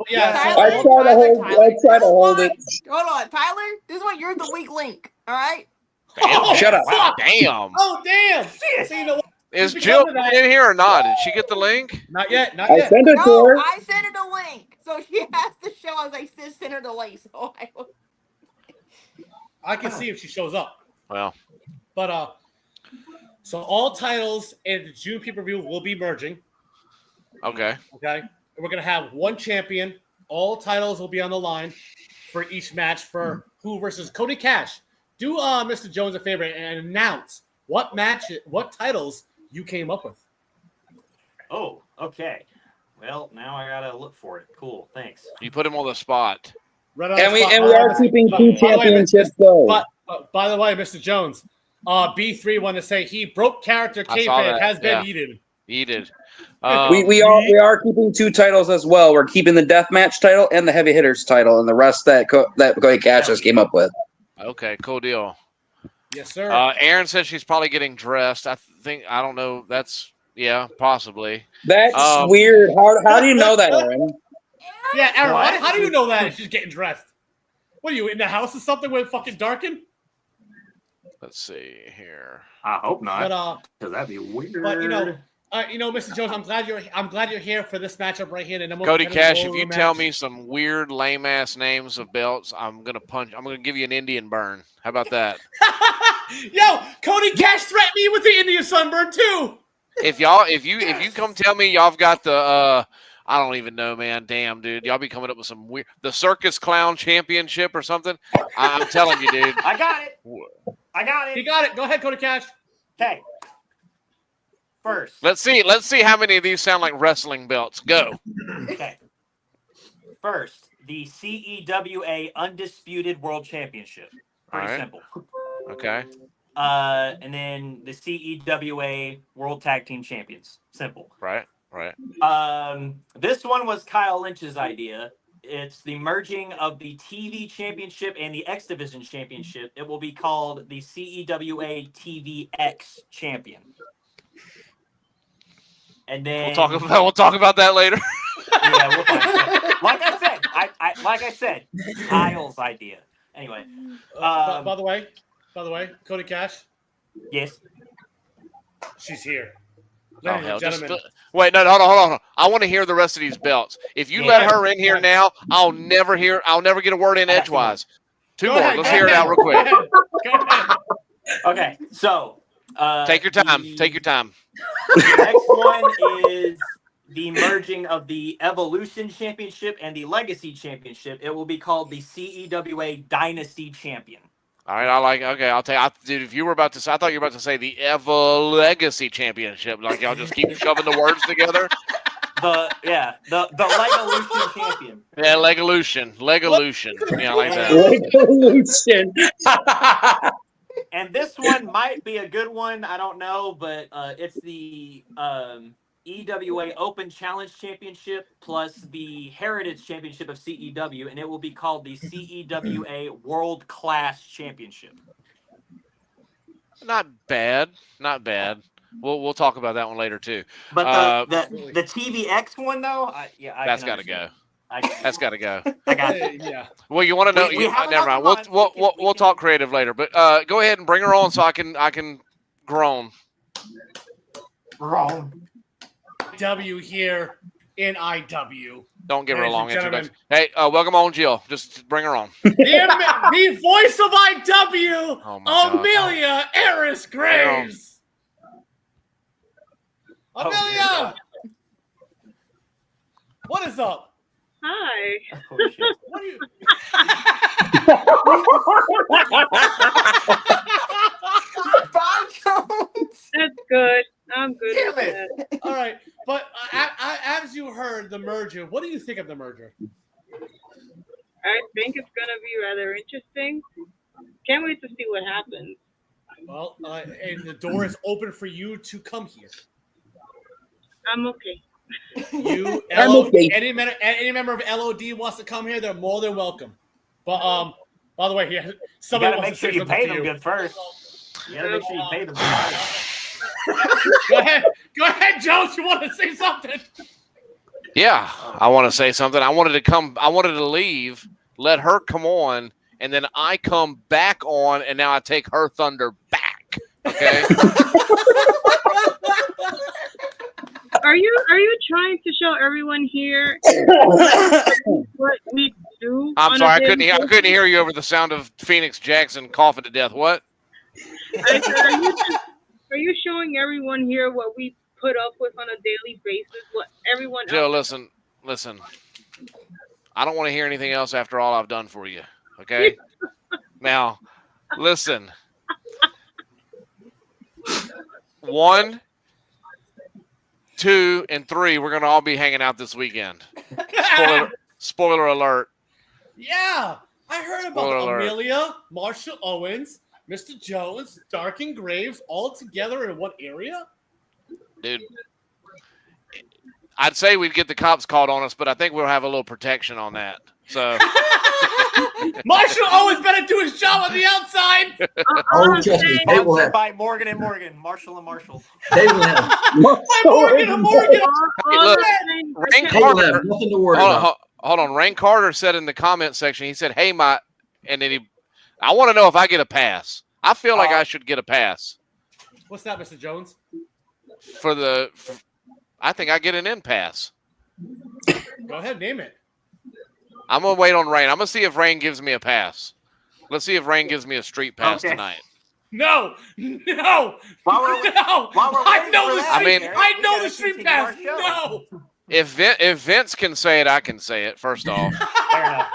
Yeah, I try to hold it. Hold on, Tyler. This is what you're the weak link. All right. Damn. Shut up. Wow, damn. Oh damn. So you know what? Is Jill in here or not? Did she get the link? Not yet. Not I yet. sent it to her. I sent her the link, so she has to show us. I sent her the link, so I can see if she shows up. Well, but so all titles in the June pay-per-view will be merging. okay. Okay. We're gonna have one champion. All titles will be on the line for each match for who versus Cody Cash. Do Mr. Jones a favor and announce what titles you came up with. Oh, okay. Well, now I gotta look for it. Cool, thanks. You put him on the spot. Right on And the spot. we are keeping two championships though. But by the way, Mr. Jones, B3 wanted to say he broke character kayfabe has been eaten. Yeeted. We are keeping two titles as well. We're keeping the deathmatch title and the heavy hitters title, and the rest that Cody Cash just came up with. Okay, cool deal. Yes, sir. Aaron says she's probably getting dressed. I don't know. That's possibly. That's weird. How do you know that, Aaron? Yeah, Aaron, how do you know that she's getting dressed? What are you in the house or something with fucking darkened? Let's see here. I hope not. But because that'd be weird. But Mr. Jones, I'm glad you're here for this matchup right here. And Cody Cash, if you tell me some weird lame ass names of belts, I'm gonna give you an Indian burn. How about that? Yo, Cody Cash threatened me with the Indian sunburn too. If you come tell me y'all have got the I don't even know, man. Damn, dude. Y'all be coming up with some weird the Circus Clown Championship or something. I'm telling you, dude. I got it. You got it. Go ahead, Cody Cash. Okay. First. Let's see how many of these sound like wrestling belts. Go. Okay. First, the CEWA Undisputed World Championship. Pretty simple. Okay. And then the CEWA World Tag Team Champions. Simple. Right. This one was Kyle Lynch's idea. It's the merging of the TV Championship and the X Division Championship. It will be called the CEWA TVX Champion. And then we'll talk about that later. Yeah, we'll find like I said, Kyle's idea. Anyway, by the way, Cody Cash. Yes, she's here. Oh, hell, wait, no, hold on. I want to hear the rest of these belts. If you let her in here now, I'll never get a word in edgewise. Two more. Let's hear it out real quick. Go ahead. Okay, so take your time. The next one is the merging of the Evolution Championship and the Legacy Championship. It will be called the CEWA Dynasty Champion. All right, I'll take. Dude, if you were about to say, I thought you were about to say the Evo Legacy Championship. Like y'all just keep shoving the words together. The Legalution Champion. Yeah, Legalution. Yeah, I like that. Legalution. And this one might be a good one. I don't know, but it's the EWA Open Challenge Championship plus the Heritage Championship of CEW, and it will be called the CEWA World Class Championship. Not bad. Not bad. We'll talk about that one later too. But the TVX one though, that's got to go. That's got to go. I got you. Yeah. Well, you want to know? Never mind. We'll talk creative later. But go ahead and bring her on so I can groan. Groan. W here in IW. Don't give her a long introduction. Hey, welcome on, Jill. Just bring her on. The voice of IW, Amelia Eris Graves. Amelia, what is up? Hi. What are you? Bye, Jones. That's good. I'm good. Damn it. All right, but as you heard the merger, what do you think of the merger? I think it's gonna be rather interesting. Can't wait to see what happens. Well, and the door is open for you to come here. I'm okay. Any member of LOD wants to come here, they're more than welcome. But by the way, here somebody wants to make sure you pay them good first. You gotta make sure you pay them good first. Go ahead, Jones. You want to say something? Yeah, I want to say something. I wanted to leave, let her come on, and then I come back on, and now I take her thunder back. Okay. Are you trying to show everyone here what we do? I'm sorry, I couldn't hear you over the sound of Phoenix Jackson coughing to death. What? I said, are you showing everyone here what we put up with on a daily basis? What everyone Jill, else? listen. I don't want to hear anything else after all I've done for you. Okay? Now, listen. 1, 2, and 3, we're gonna all be hanging out this weekend. Spoiler alert. Yeah, I heard about Amelia, Marshall Owens, Mr. Jones, Dark and Graves, all together in one area? Dude, I'd say we'd get the cops called on us, but I think we'll have a little protection on that. So Marshall Owens better do his job on the outside. Trust me, they will have. By Morgan and Morgan, Marshall and Marshall. They will have. Morgan and Morgan. Rain Carter, nothing to worry about. Hold on. Rain Carter said in the comment section, he said, "Hey, and then I want to know if I get a pass. I feel like I should get a pass." What's that, Mr. Jones? I think I get an in pass. Go ahead, name it. I'm going to wait on Rain. I'm going to see if Rain gives me a pass. Let's see if Rain gives me a street pass tonight. No. I know the street pass. No. If Vince can say it, I can say it, first off. Fair enough.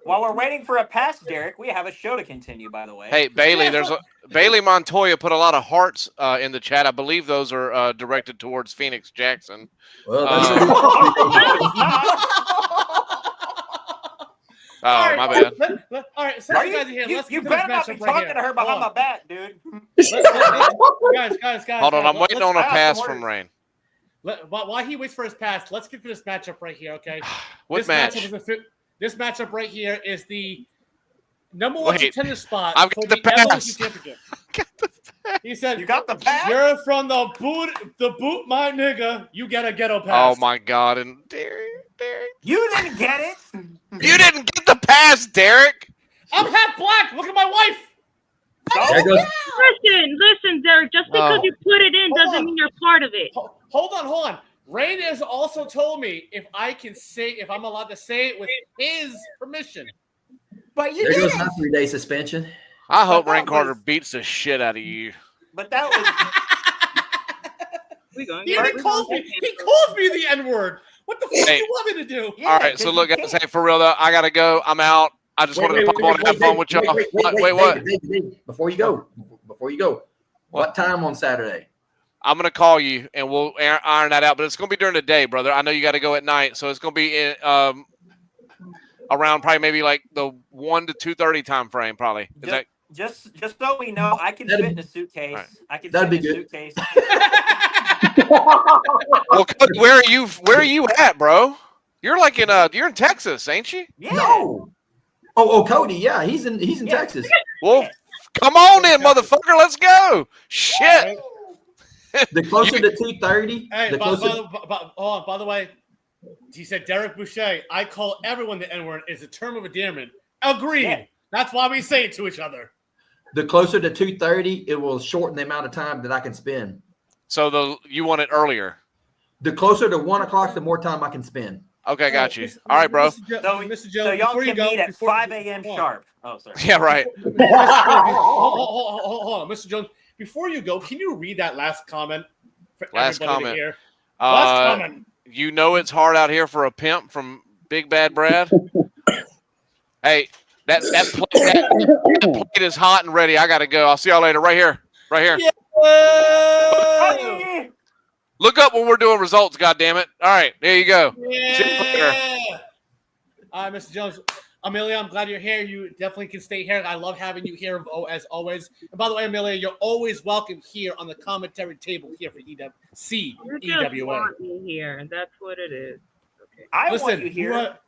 While we're waiting for a pass, Derek, we have a show to continue, by the way. Hey, Bailey, Bailey Montoya put a lot of hearts in the chat. I believe those are directed towards Phoenix Jackson. Well, my bad. All right, so you guys are here. You better not be talking to her behind my back, dude. Guys. Hold on, I'm waiting on a pass from Rain. While he waits for his pass, let's get to this matchup right here, okay? What match? This matchup right here is the number one contender spot I've for got the pass. Championship. He said, "You got the pass. You're from the boot, my nigga. You get a ghetto pass." Oh my God! And Derek, you didn't get it. You didn't get the pass, Derek. I'm half black. Look at my wife. Listen, Derek. Just because you put it in doesn't mean you're part of it. Hold on. Rain has also told me if I'm allowed to say it with his permission. But you there did. goes my 3-day suspension. I hope Rain Carter beats the shit out of you. But that was. He calls me the N-word. What the fuck do you want me to do? All right, so look, guys, hey, for real though, I gotta go. I'm out. I just wanted to pop on and have fun with y'all. Wait, what? David, before you go, what time on Saturday? I'm gonna call you and we'll iron that out. But it's gonna be during the day, brother. I know you got to go at night, so it's gonna be in, around probably maybe like the 1 to 2:30 time frame, probably. Just so we know, I can fit in a suitcase. Right. I can That'd fit be in a good. suitcase. Well, Cody, where are you at, bro? You're like you're in Texas, ain't you? Yeah. No. Oh, Cody. Yeah, he's in Texas. Well, come on in, motherfucker. Let's go. Shit. The closer to 2:30. Hey, The closer. by the way, he said Derek Boucher. I call everyone the N-word is a term of endearment. Agreed. Yeah. That's why we say it to each other. The closer to 2:30, it will shorten the amount of time that I can spend. So you want it earlier? The closer to 1 o'clock, the more time I can spend. Okay, got you. All right, bro. Mr. So Jones, y'all before you can go, meet at 5 a.m. sharp. Oh, sorry. Yeah, right. Hold on, Mr. Jones. Before you go, can you read that last comment for Last everybody comment. to hear? Last comment. You know it's hard out here for a pimp from Big Bad Brad. Hey, that plate is hot and ready. I gotta go. I'll see y'all later. Right here. Right here. Yeah. Look up when we're doing results. God damn it! All right, there you go. See you later. All right, Mr. Jones. Amelia, I'm glad you're here. You definitely can stay here. I love having you here as always. And by the way, Amelia, you're always welcome here on the commentary table here for You EWA. just want me here. That's what it is. Okay. I Listen, want you here.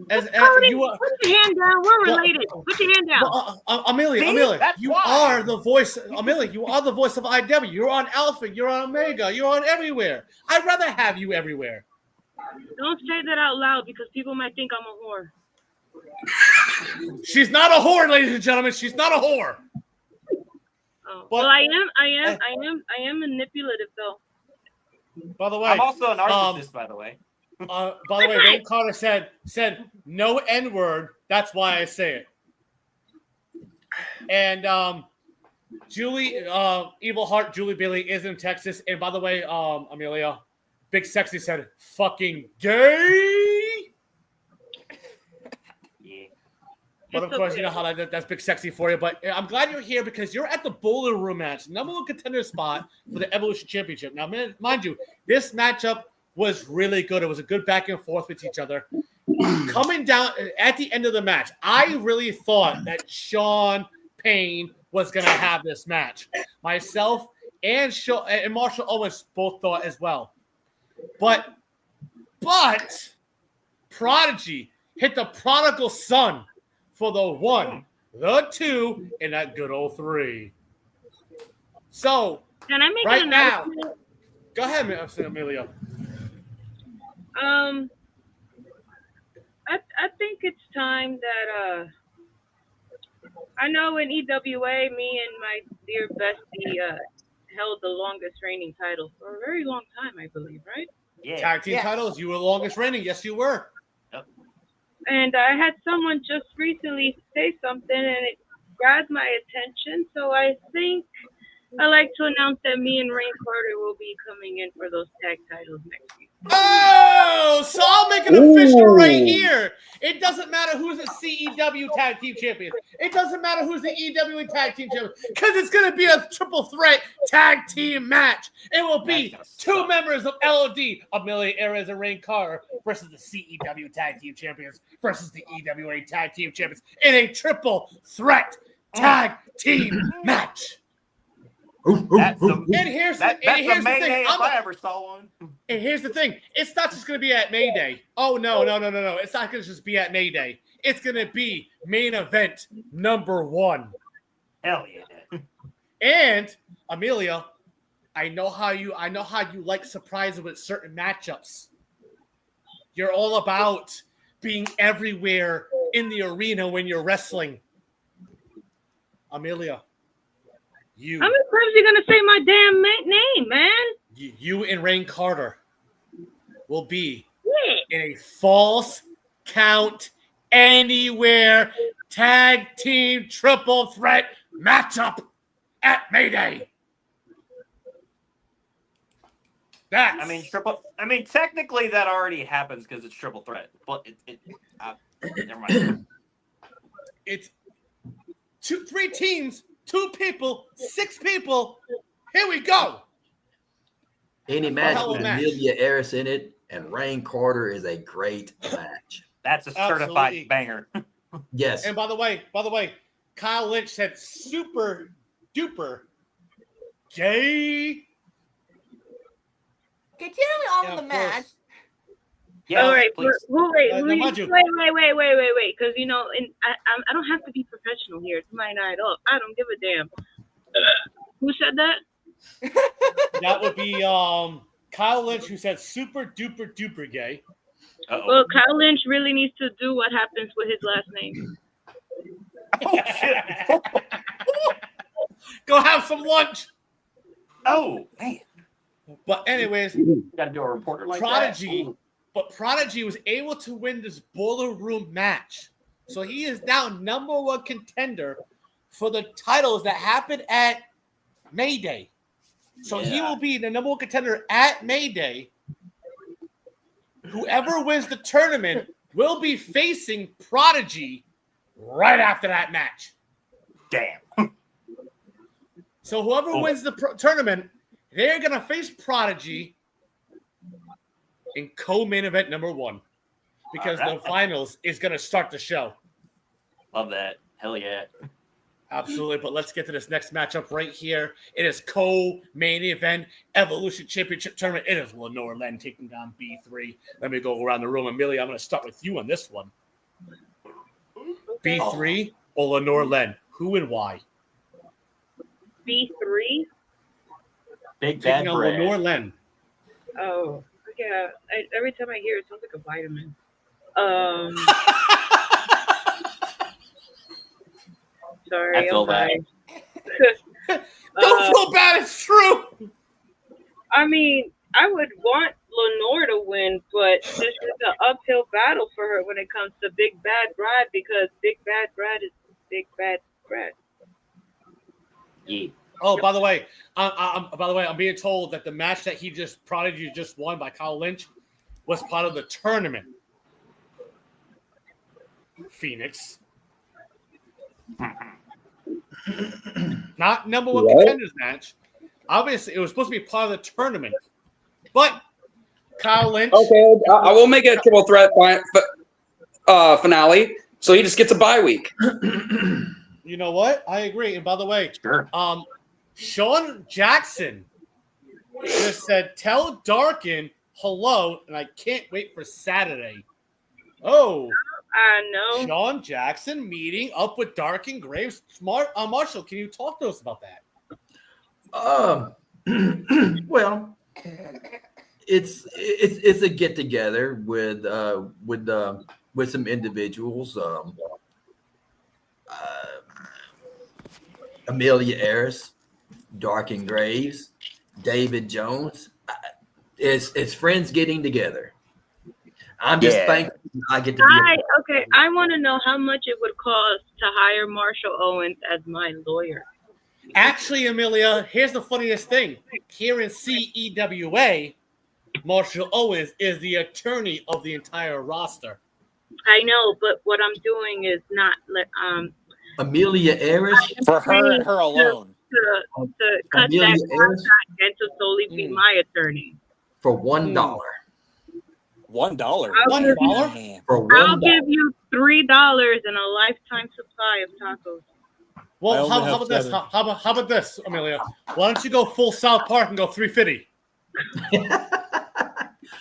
Cody, you are, put your hand down. We're related. Put your hand down. Amelia, See? Amelia, That's you why. are the voice. Amelia, you are the voice of IW. You're on Alpha. You're on Omega. You're on everywhere. I'd rather have you everywhere. Don't say that out loud because people might think I'm a whore. She's not a whore, ladies and gentlemen. She's not a whore. Oh. Well, I am manipulative though. By the way, I'm also a narcissist, by the way. By the way, Wayne Carter said no N-word. That's why I say it. And Julie, Evil Heart, Julie Bailey is in Texas. And by the way, Amelia, Big Sexy said fucking gay. Yeah. But of course, you know how that's Big Sexy for you. But I'm glad you're here because you're at the Boiler Room match, number one contender spot for the Evolution Championship. Now, mind you, this matchup was really good. It was a good back and forth with each other. Coming down at the end of the match, I really thought that Sean Payne was going to have this match. Myself and Marshall Owens both thought as well. But Prodigy hit the prodigal son for the 1, the 2, and that good old 3. So, can I make right an now, announcement? Go ahead, Amelia. I think it's time that I know in EWA, me and my dear bestie held the longest reigning title for a very long time, I believe, right? Yeah. Tag team titles, you were the longest reigning. Yes, you were. Yep. And I had someone just recently say something, and it grabbed my attention. So I think I'd like to announce that me and Rain Carter will be coming in for those tag titles next week. Oh, so I'll make it official right here. It doesn't matter who's the CEW Tag Team Champion. It doesn't matter who's the EWA Tag Team Champion because it's going to be a triple threat tag team match. It will be 2 members of LOD, Amelia Ares and Rain Carter, versus the CEW Tag Team Champions versus the EWA Tag Team Champions in a triple threat tag team match. That's the thing. If I ever saw one. And here's the thing. It's not just going to be at Mayday. Oh, no. It's not going to just be at Mayday. It's going to be main event number 1. Hell yeah. And, Amelia, I know how you like surprises with certain matchups. You're all about being everywhere in the arena when you're wrestling. Amelia. How many times are you gonna say my damn name, man? You and Rain Carter will be in a false count anywhere tag team triple threat matchup at Mayday. Technically that already happens because it's triple threat, but never mind. It's 3 teams. 2 people, 6 people. Here we go. Any match with Amelia Aris in it and Rain Carter is a great match. That's a certified banger. Yes. And by the way, Kyle Lynch said super duper gay. Continuing on with the match. Yes, all right, please. wait, now mind you- wait, because and I don't have to be professional here. It's my night off. I don't give a damn. Who said that? That would be Kyle Lynch, who said super duper duper gay. Uh-oh. Well, Kyle Lynch really needs to do what happens with his last name. Oh, shit. Go have some lunch. Oh, man. But anyways, Got to do a reporter like Prodigy. that. But Prodigy was able to win this Boiler Room match. So he is now number one contender for the titles that happened at May Day. So he will be the number one contender at May Day. Whoever wins the tournament will be facing Prodigy right after that match. Damn. So whoever wins the tournament, they're going to face Prodigy in co-main event number 1 because the finals is going to start the show. Love that. Hell yeah. Absolutely. But let's get to this next matchup right here. It is co-main event Evolution Championship Tournament. It is Lenore Len taking on B3. Let me go around the room. Amelia, I'm going to start with you on this one. B3 or Lenore Len? Who and why? B3? Big Taking Bad on Brad. Lenore Len. Oh, yeah. Every time I hear it, it sounds like a vitamin. Sorry, I feel I'm that. sorry. Don't feel bad. It's true. I mean, I would want Lenore to win, but this is an uphill battle for her when it comes to Big Bad Brad because Big Bad Brad is Big Bad Brad. Yeah. Oh, by the way, I'm being told that the match that Prodigy just won by Kyle Lynch was part of the tournament. Phoenix. Not number one contenders match. Obviously, it was supposed to be part of the tournament. But Kyle Lynch. Okay, I will make it a triple threat finale, so he just gets a bye week. You know what? I agree. And by the way, Sure. Sean Jackson just said, "Tell Darkin hello," and I can't wait for Saturday. Oh, I know. Sean Jackson meeting up with Darkin Graves. Marshall, can you talk to us about that? Well, it's a get together with some individuals. Amelia Eris, Darkin Graves, David Jones. It's friends getting together. I'm just thankful I get to be. I want to know how much it would cost to hire Marshall Owens as my lawyer. Actually, Amelia, here's the funniest thing. Here in CEWA, Marshall Owens is the attorney of the entire roster. I know, but what I'm doing is not Amelia Eris for her and her alone to cut Amelia that contract and to solely be my attorney for $1. $1. $1 for $1. I'll give you $3 and a lifetime supply of tacos. Well, how about this? How about this, Amelia? Why don't you go full South Park and go 350?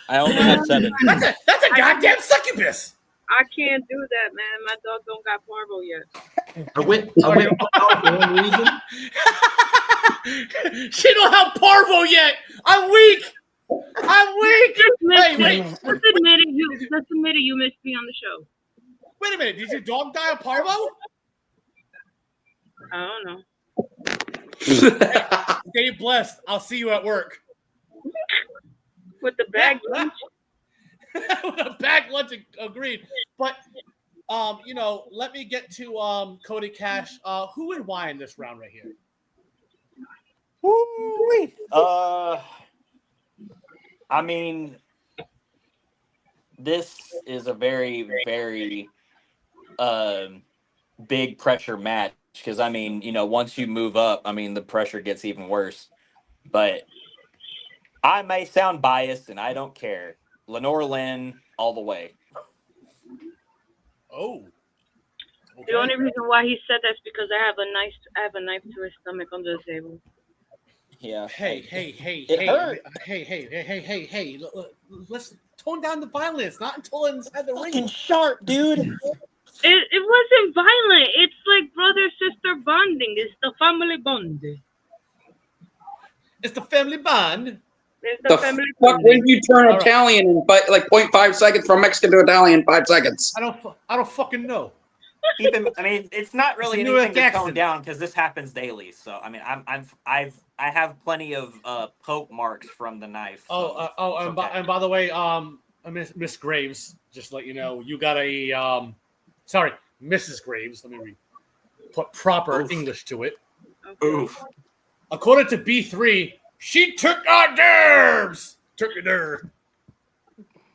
I only have 7. That's a goddamn succubus. I can't do that, man. My dog don't got parvo yet. I went for one reason. She don't have parvo yet. I'm weak. Wait. Just admit it. You missed me on the show. Wait a minute. Did your dog die of parvo? I don't know. Stay blessed. I'll see you at work. With the bag lunch. With a bag lunch, agreed. But let me get to Cody Cash. Who and why in this round right here? I mean, this is a very, very big pressure match because, I mean, once you move up, I mean, the pressure gets even worse. But I may sound biased, and I don't care. Lenore Lynn all the way. Oh. The only reason why he said that's because I have a knife to his stomach under the table. Yeah. Hey. It hurt. Hey. Let's tone down the violence. Not until inside the ring. Fucking sharp, dude. It wasn't violent. It's like brother-sister bonding. It's the family bonding. It's the family bond. It's The family fuck bonding. when you turn Italian in like 0.5 seconds from Mexican to Italian in 5 seconds? I don't fucking know. I mean, it's not really anything to tone down because this happens daily. So I mean, I have plenty of poke marks from the knife. So And by the way, Miss Graves, just to let you know, you got a sorry, Mrs. Graves. Let me put proper English to it. Oof. According to B3, she took our nerves. Took your nerve.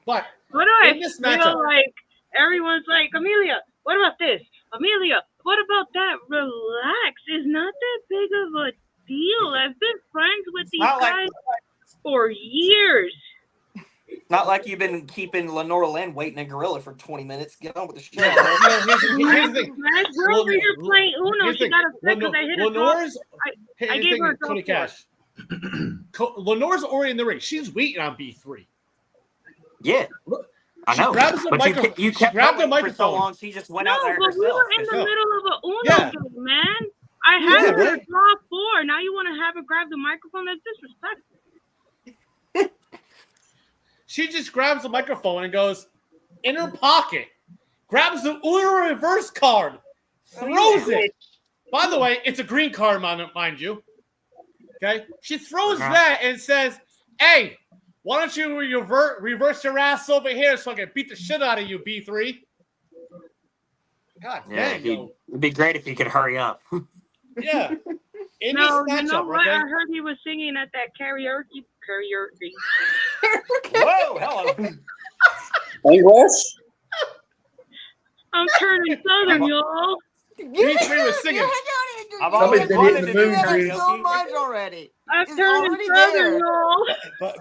But what do I in this feel matchup, like? Everyone's like, Amelia, what about this? Amelia, what about that? Relax. It's not that big of a deal. I've been friends with these guys for years. Not like you've been keeping Lenore Lynn waiting in Gorilla for 20 minutes. Get on with the show. Here's the thing. We're over here playing Uno. She got upset because I hit her. Lenore's. I gave her a Cody Cash. Lenore's already in the ring. She's waiting on B3. Yeah. I know. You kept the microphone for so long. She just went out there herself. We were in the middle of an Uno game, man. I had her draw 4. Now you want to have her grab the microphone? That's disrespectful. She just grabs the microphone and goes in her pocket, grabs the Uno reverse card, throws it. By the way, it's a green card, mind you. Okay? She throws that and says, hey, why don't you reverse your ass over here so I can beat the shit out of you, B3? God dang, yo. It'd be great if he could hurry up. Yeah. In no, this matchup, you know what? okay? I heard he was singing at that karaoke. Whoa, hello. English? I'm turning southern, y'all. B3 was singing. I've always wanted to do that so much already. I'm turning southern, y'all.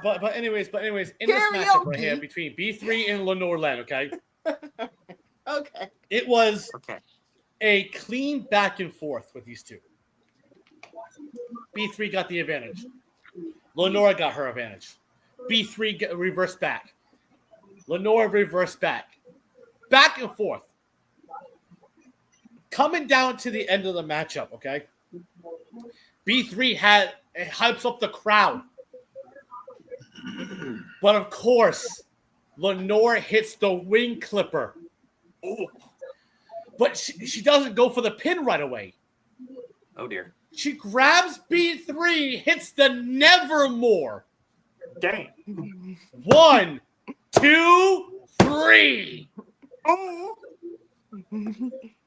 But anyways, in this matchup right here between B3 and Lenore Lynn, okay? Okay. It was a clean back and forth with these two. B3 got the advantage. Lenore got her advantage. B3 reversed back. Lenore reversed back. Back and forth. Coming down to the end of the matchup, okay? B3 hypes up the crowd. But of course, Lenore hits the wing clipper. But she doesn't go for the pin right away. Oh, dear. She grabs B3, hits the Nevermore. Dang. 1, 2, 3.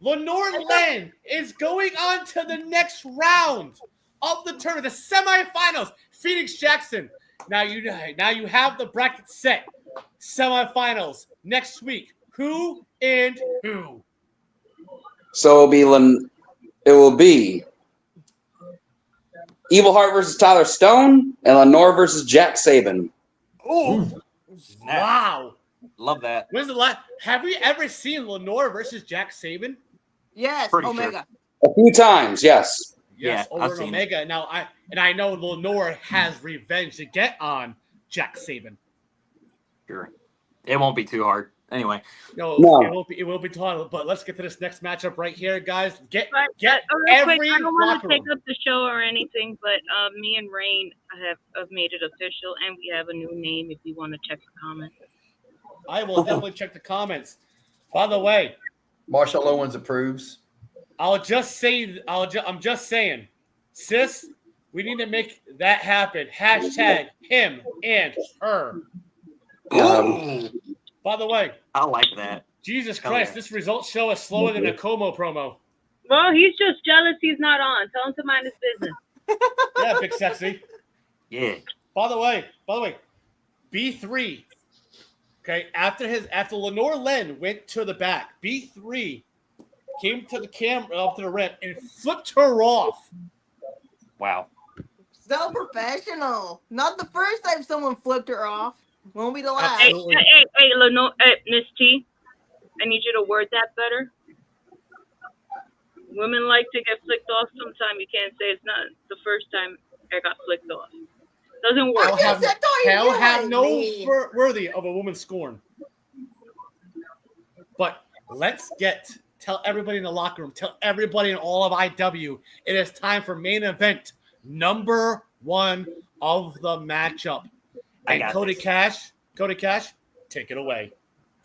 Lenore Lynn is going on to the next round of the tournament, the semifinals. Phoenix Jackson. Now you have the bracket set. Semifinals next week. Who and who? So it will be Evil Heart versus Tyler Stone and Lenore versus Jack Saban. Ooh. Wow. Love that. When's the last? Have we ever seen Lenore versus Jack Saban? Yes, Pretty Omega. Sure. A few times, yes. Yes, over in Omega. It. Now I know Lenore has revenge to get on Jack Saban. Sure. It won't be too hard. Anyway. No. It won't be too hard. But let's get to this next matchup right here, guys. Get every quick, I don't want to take room. up the show or anything, but me and Rain have made it official, and we have a new name if you want to check the comments. I will definitely check the comments. By the way, Marshall Owens approves. I'm just saying, sis, we need to make that happen. Hashtag him and her. By the way, I like that. Jesus Christ, this results show is slower than a Como promo. Well, he's just jealous he's not on. Tell him to mind his business. Yeah, big sexy. Yeah. By the way, B3. Okay, after Lenore Lynn went to the back, B3 came to the camera up to the rim and flipped her off. Wow. So professional. Not the first time someone flipped her off. Won't be the last. Hey, Lenore, Miss T, I need you to word that better. Women like to get flicked off sometime. You can't say it's not the first time I got flicked off. Doesn't work. Hell have no worthy of a woman's scorn. But let's tell everybody in the locker room, tell everybody in all of IW, it is time for main event number 1 of the matchup. And Cody Cash, take it away.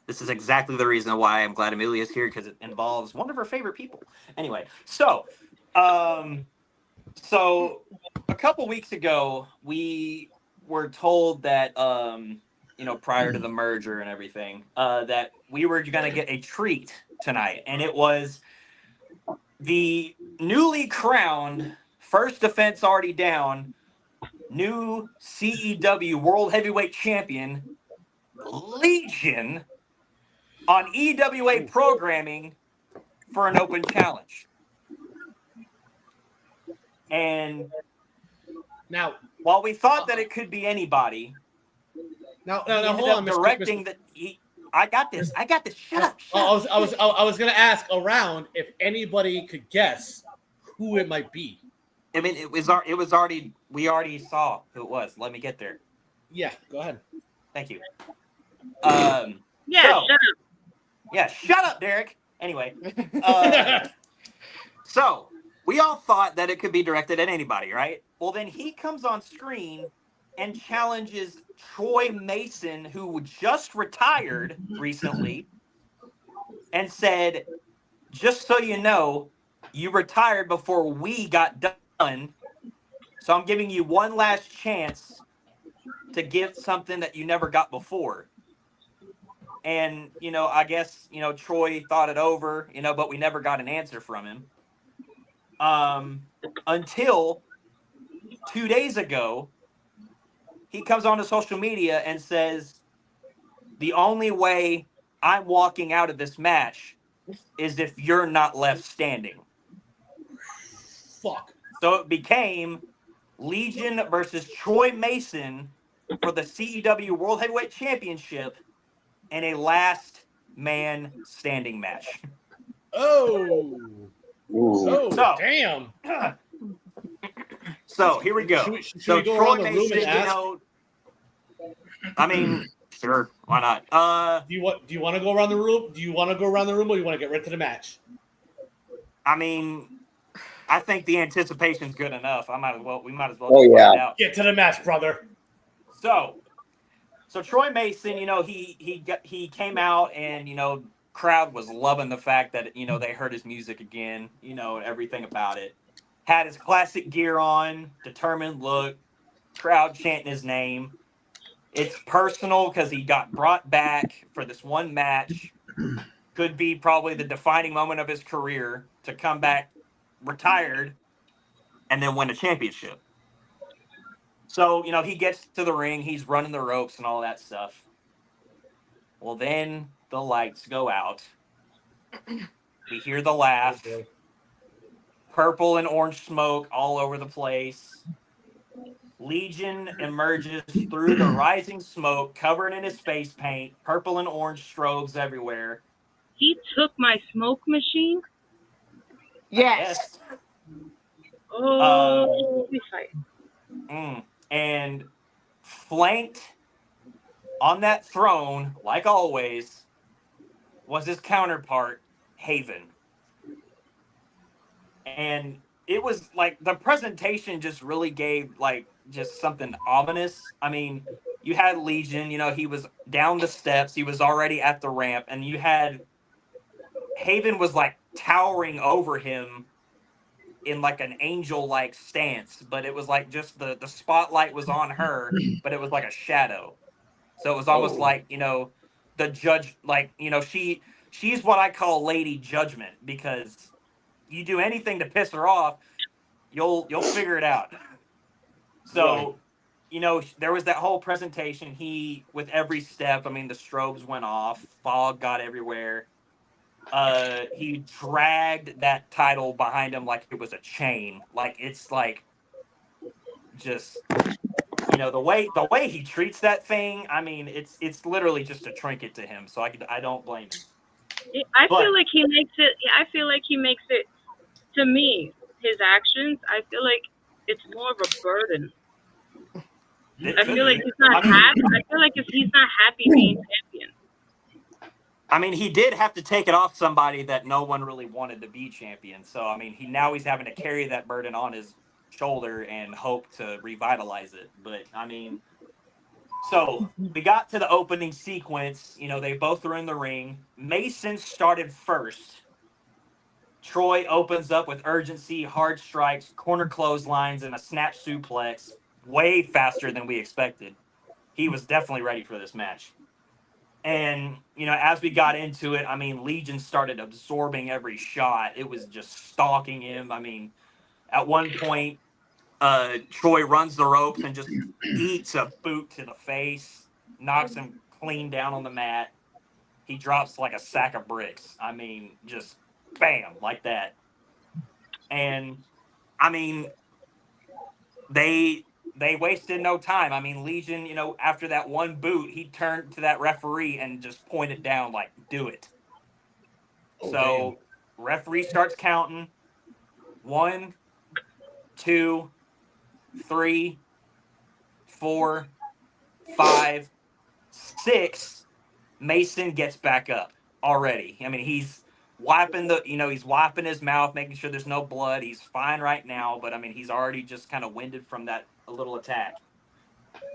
This is exactly the reason why I'm glad Amelia's here, because it involves one of her favorite people. Anyway, so a couple weeks ago, we were told that, prior to the merger and everything, that we were going to get a treat tonight. And it was the newly crowned, first defense already down, new CEW World Heavyweight Champion, Legion, on EWA programming for an open challenge. And now, while we thought that it could be anybody, now hold on, directing that I got this. Shut up. I was gonna ask around if anybody could guess who it might be. I mean, it was already. We already saw who it was. Let me get there. Yeah, go ahead. Thank you. Shut up. Yeah, shut up, Derek. Anyway, so we all thought that it could be directed at anybody, right? Well, then he comes on screen and challenges Troy Mason, who just retired recently, and said, "Just so you know, you retired before we got done, so I'm giving you one last chance to get something that you never got before." And, I guess, Troy thought it over, but we never got an answer from him. Until 2 days ago, he comes onto social media and says, "The only way I'm walking out of this match is if you're not left standing." Fuck. So it became Legion versus Troy Mason for the CEW World Heavyweight Championship in a last man standing match. Oh, damn. So here we go. Should we go around the room and ask? I mean, sure, why not? Do you want to go around the room? Do you want to go around the room, or do you want to get right to the match? I mean, I think the anticipation's good enough. We might as well. Oh, yeah. Find out. Get to the match, brother. So Troy Mason, he came out and crowd was loving the fact that they heard his music again, everything about it. Had his classic gear on, determined look, crowd chanting his name. It's personal because he got brought back for this one match. Could be probably the defining moment of his career to come back retired and then win a championship. So, he gets to the ring, he's running the ropes and all that stuff. Well, then the lights go out. We hear the laugh. Purple and orange smoke all over the place. Legion emerges through the rising smoke, covered in his face paint, purple and orange strobes everywhere. He took my smoke machine? Yes. Oh, we fight. And flanked on that throne, like always, was his counterpart, Haven. And it was like the presentation just really gave just something ominous. I mean, you had Legion, he was down the steps, he was already at the ramp, and you had Haven was towering over him in an angel-like stance, but it was just the spotlight was on her, but it was like a shadow. So it was almost the judge, she's what I call Lady Judgment, because you do anything to piss her off, you'll figure it out. So, there was that whole presentation. He, with every step, the strobes went off, fog got everywhere. He dragged that title behind him like it was a chain. It's just, the way he treats that thing. It's literally just a trinket to him. So I don't blame him. I feel like he makes it to me, his actions, I feel like it's more of a burden. I feel like he's not happy. I feel like he's not happy being champion. I mean, he did have to take it off somebody that no one really wanted to be champion. So, I mean, he's having to carry that burden on his shoulder and hope to revitalize it. But, I mean, so we got to the opening sequence. You know, they both were in the ring. Mason started first. Troy opens up with urgency, hard strikes, corner clotheslines, and a snap suplex way faster than we expected. He was definitely ready for this match. And, you know, as we got into it, I mean, Legion started absorbing every shot. It was just stalking him. I mean, at one point, Troy runs the ropes and just eats a boot to the face, knocks him clean down on the mat. He drops like a sack of bricks. I mean, just bam, like that. And, I mean, they wasted no time. I mean, Legion, you know, after that one boot, he turned to that referee and just pointed down, like, do it. Oh, so, referee starts counting. 1, 2, 3, 4, 5, 6. Mason gets back up already. I mean, he's wiping he's wiping his mouth, making sure there's no blood. He's fine right now, but I mean, he's already just kind of winded from that little attack.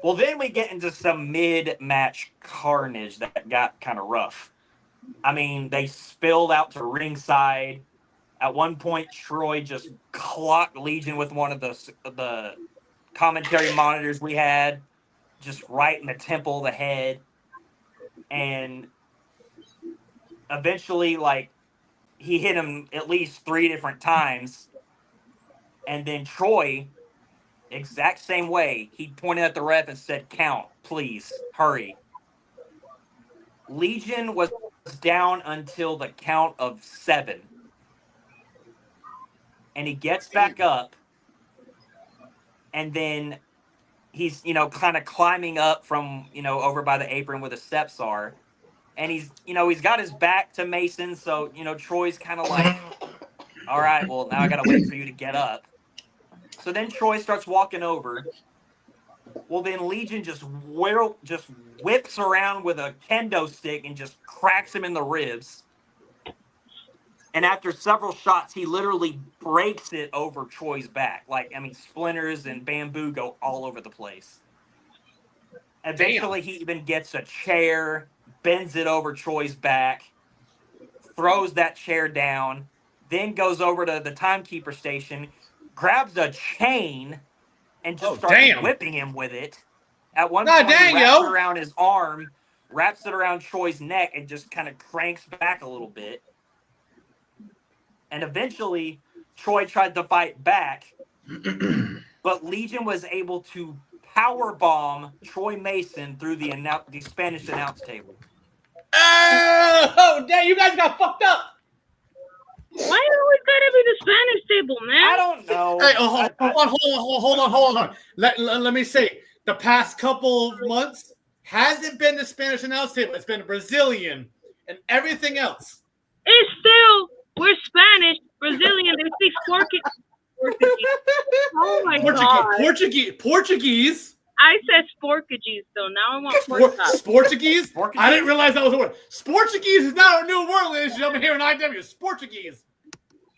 Well, then we get into some mid-match carnage that got kind of rough. I mean, they spilled out to ringside. At one point, Troy just clocked Legion with one of the commentary monitors we had, just right in the temple of the head. And eventually, like, he hit him at least 3 different times. And then Troy, exact same way, he pointed at the ref and said, count, please, hurry. Legion was down until the count of 7. And he gets back up. And then he's, you know, kind of climbing up from, you know, over by the apron where the steps are. And he's got his back to Mason. So, you know, Troy's kind of like, all right, well, now I got to wait for you to get up. So then Troy starts walking over. Well, then Legion just whips around with a kendo stick and just cracks him in the ribs. And after several shots, he literally breaks it over Troy's back. Like, I mean, splinters and bamboo go all over the place. Eventually, he even gets a chair, bends it over Troy's back, throws that chair down, then goes over to the timekeeper station, grabs a chain, and just starts whipping him with it. At one point, he wraps it around his arm, wraps it around Troy's neck, and just kind of cranks back a little bit. And eventually, Troy tried to fight back, but Legion was able to powerbomb Troy Mason through the Spanish announce table. Oh, dang, you guys got fucked up. Why always gotta be the Spanish table, man? I don't know. Hey, hold on. Let me say, the past couple of months hasn't been the Spanish announce table. It's been Brazilian and everything else. It's still, we're Spanish, Brazilian, they speak Portuguese. Oh my God. Portuguese. I said Sportuguese, though. Now I want Portuguese. Portuguese? I didn't realize that was a word. Portuguese is not a new word, ladies and gentlemen, here in IW. It's Portuguese.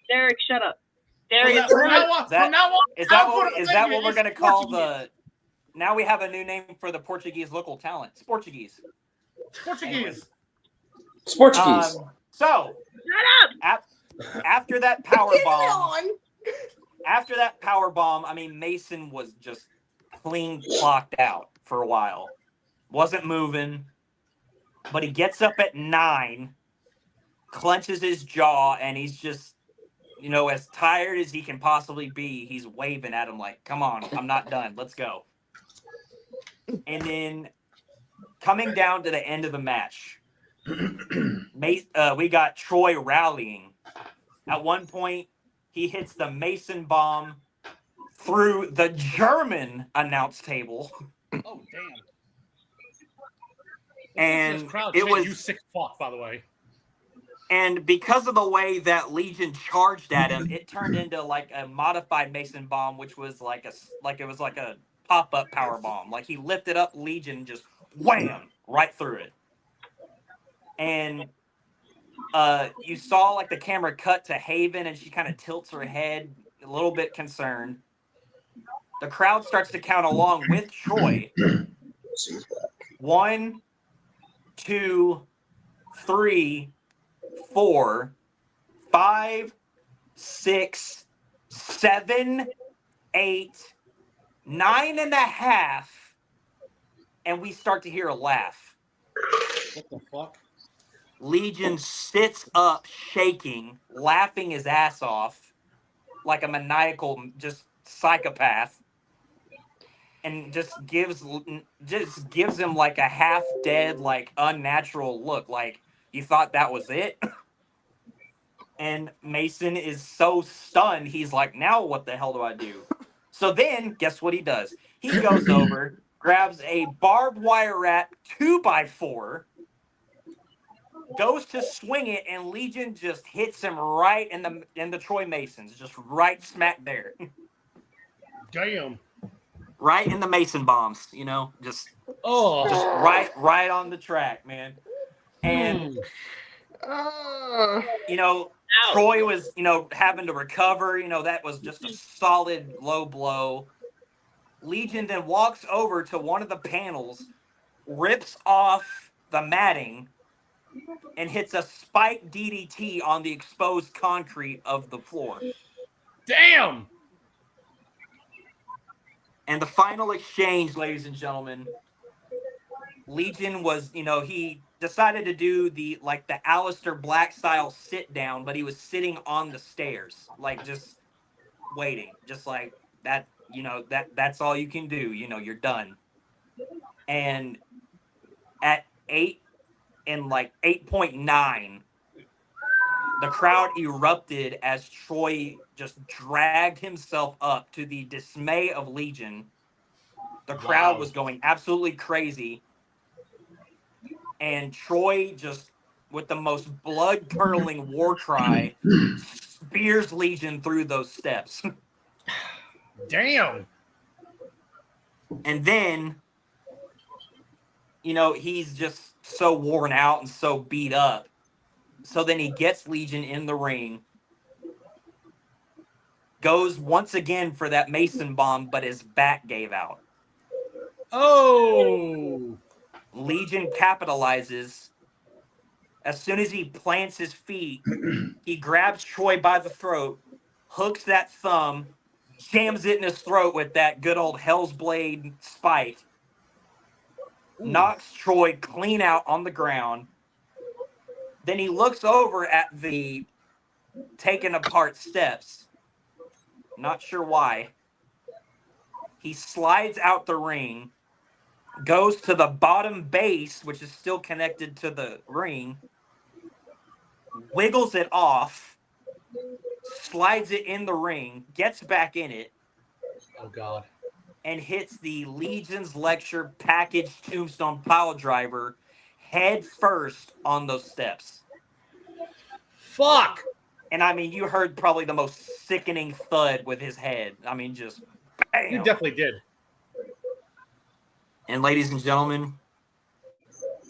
Derek, shut up. Derek, Is that what we're going to call the... Now we have a new name for the Portuguese local talent. Portuguese. Portuguese. Portuguese. So, shut up. After that power bomb... After that power bomb, I mean, Mason was just clean clocked out for a while. Wasn't moving. But he gets up at 9, clenches his jaw, and he's just, you know, as tired as he can possibly be. He's waving at him like, come on, I'm not done. Let's go. And then coming down to the end of the match, we got Troy rallying. At one point, he hits the Mason bomb through the German announce table. Oh, damn. And it was... You sick fuck, by the way. And because of the way that Legion charged at him, it turned into like a modified Mason bomb, which was like a pop-up power bomb. Like he lifted up Legion and just wham right through it. And you saw like the camera cut to Haven, and she kind of tilts her head, a little bit concerned. The crowd starts to count along with Troy. 1, 2, 3, 4, 5, 6, 7, 8, 9.5, and we start to hear a laugh. What the fuck? Legion sits up, shaking, laughing his ass off, like a maniacal, just psychopath, and just gives him like a half dead, like unnatural look, like you thought that was it. And Mason is so stunned, he's like, now what the hell do I do? So then, guess what he does? He goes over, grabs a barbed wire wrap 2x4, goes to swing it, and Legion just hits him right in the Troy Masons, just right smack there. Damn. Right in the Mason bombs, just right on the track, man. And Troy was, having to recover. That was just a solid low blow. Legion then walks over to one of the panels, rips off the matting, and hits a spike DDT on the exposed concrete of the floor. Damn! And the final exchange, ladies and gentlemen, Legion was, he decided to do the Aleister Black style sit down, but he was sitting on the stairs, like just waiting, just like that, that's all you can do, you're done. And at 8.9, the crowd erupted as Troy just dragged himself up, to the dismay of Legion. The crowd was going absolutely crazy. And Troy, just with the most blood-curdling war cry, spears Legion through those steps. Damn. And then, he's just so worn out and so beat up. So then he gets Legion in the ring, goes once again for that Mason bomb, but his back gave out. Oh! Legion capitalizes. As soon as he plants his feet, he grabs Troy by the throat, hooks that thumb, jams it in his throat with that good old Hell's Blade spike, knocks Troy clean out on the ground. Then he looks over at the taken apart steps. Not sure why. He slides out the ring, goes to the bottom base, which is still connected to the ring, wiggles it off, slides it in the ring, gets back in it. Oh, God. And hits the Legion's Lecture package tombstone pile driver head first on those steps. Fuck! And I mean, you heard probably the most sickening thud with his head. I mean, just bam. You definitely did. And ladies and gentlemen,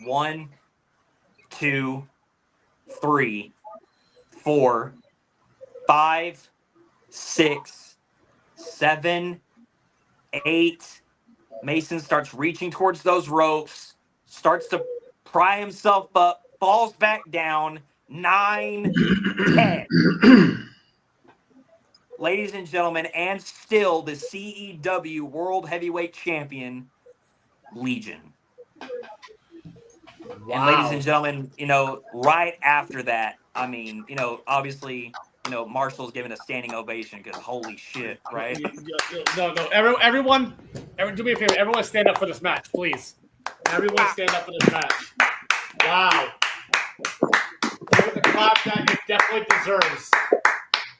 1, 2, 3, 4, 5, 6, 7, 8. Mason starts reaching towards those ropes, starts to pry himself up, falls back down. 9, 10. Ladies and gentlemen, and still the CEW World Heavyweight Champion, Legion. Wow. And ladies and gentlemen, right after that, I mean, obviously, Marshall's giving a standing ovation because holy shit, right? No. Everyone, do me a favor. Everyone stand up for this match, please. Everyone stand up for this match. Wow. The clap that it definitely deserves.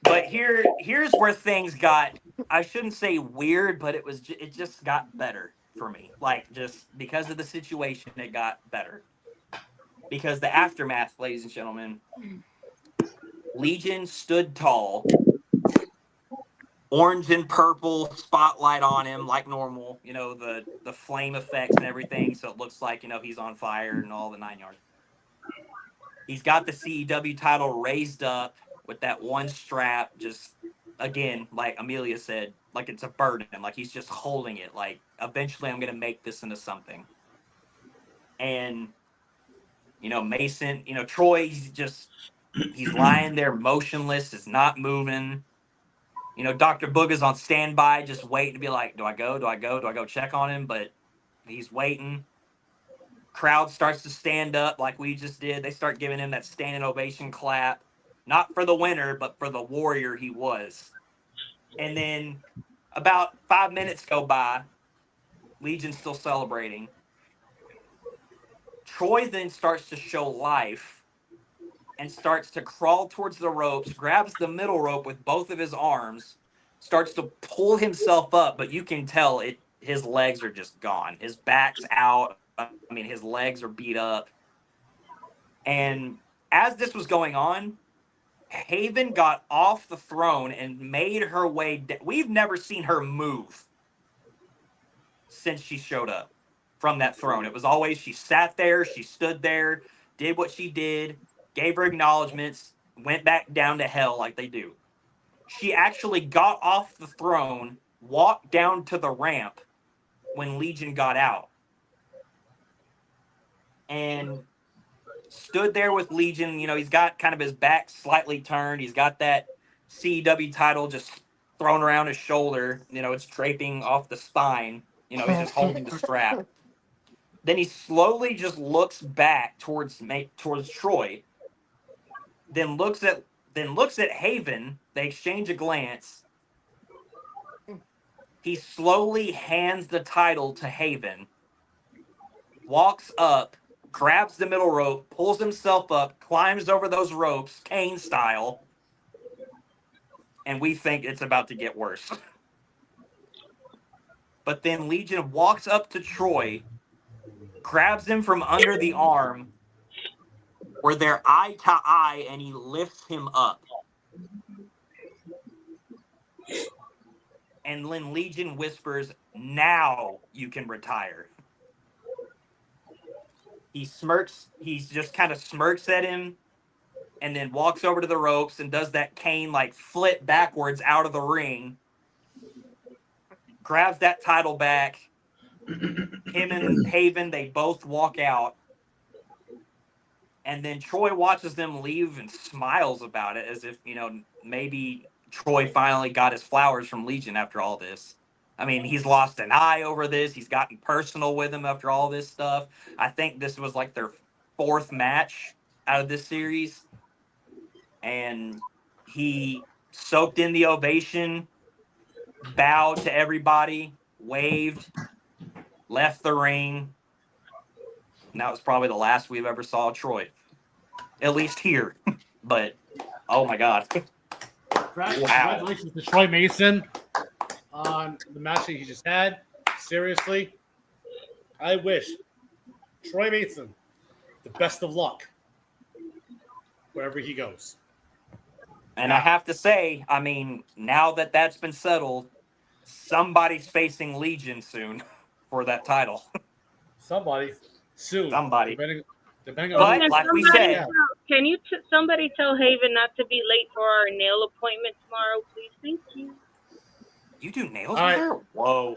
But here's where things got, I shouldn't say weird, but it just got better for me. Like, just because of the situation, it got better. because the aftermath, ladies and gentlemen, Legion stood tall, orange and purple spotlight on him like normal, the flame effects and everything, so it looks like, he's on fire and all the 9 yards. He's got the CEW title raised up with that one strap, just, again, like Amelia said, like it's a burden, like he's just holding it, like eventually I'm going to make this into something. And, Mason, Troy, he's lying there motionless, is not moving. Dr. Booga's on standby, just waiting to be like, do I go? Do I go? Do I go check on him? But he's waiting. Crowd starts to stand up like we just did. They start giving him that standing ovation clap. Not for the winner, but for the warrior he was. And then about 5 minutes go by. Legion's still celebrating. Troy then starts to show life and starts to crawl towards the ropes, grabs the middle rope with both of his arms, starts to pull himself up, but you can tell his legs are just gone. His back's out. I mean, his legs are beat up. And as this was going on, Haven got off the throne and made her way. We've never seen her move since she showed up from that throne. It was always she sat there, she stood there, did what she did, gave her acknowledgments, went back down to hell like they do. She actually got off the throne, walked down to the ramp when Legion got out, and stood there with Legion. He's got kind of his back slightly turned. He's got that CEW title just thrown around his shoulder. It's draping off the spine. He's just holding the strap. Then he slowly just looks back towards Troy. Then looks at Haven. They exchange a glance. He slowly hands the title to Haven. Walks up, grabs the middle rope, pulls himself up, climbs over those ropes, Kane style, and we think it's about to get worse. But then Legion walks up to Troy, grabs him from under the arm, where they're eye to eye, and he lifts him up. And then Legion whispers, "Now you can retire." He smirks. He just kind of smirks at him and then walks over to the ropes and does that Kane flip backwards out of the ring. Grabs that title back. Him and Haven, they both walk out. And then Troy watches them leave and smiles about it as if, maybe Troy finally got his flowers from Legion after all this. I mean, he's lost an eye over this. He's gotten personal with him after all this stuff. I think this was their 4th match out of this series. And he soaked in the ovation, bowed to everybody, waved, left the ring. And that was probably the last we've ever saw Troy. At least here. But, oh my God. Congratulations to Troy Mason on the match that he just had. Seriously, I wish Troy Mason the best of luck wherever he goes. And I have to say, I mean, now that that's been settled, somebody's facing Legion soon for that title. Somebody soon. Somebody. Depending but on like we said, can you somebody tell Haven not to be late for our nail appointment tomorrow, please? Thank you. You do nails with her? Whoa.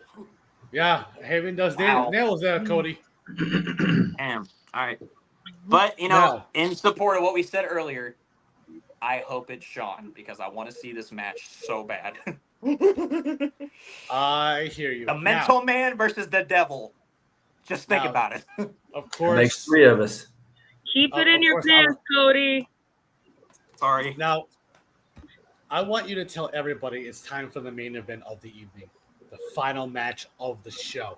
Yeah, Haven does nails there, Cody. Damn. All right. But, in support of what we said earlier, I hope it's Sean because I want to see this match so bad. I hear you. The mental man versus the devil. Just think about it. Of course. It makes 3 of us. Keep it in your pants, Cody. Sorry. Now, I want you to tell everybody it's time for the main event of the evening, the final match of the show.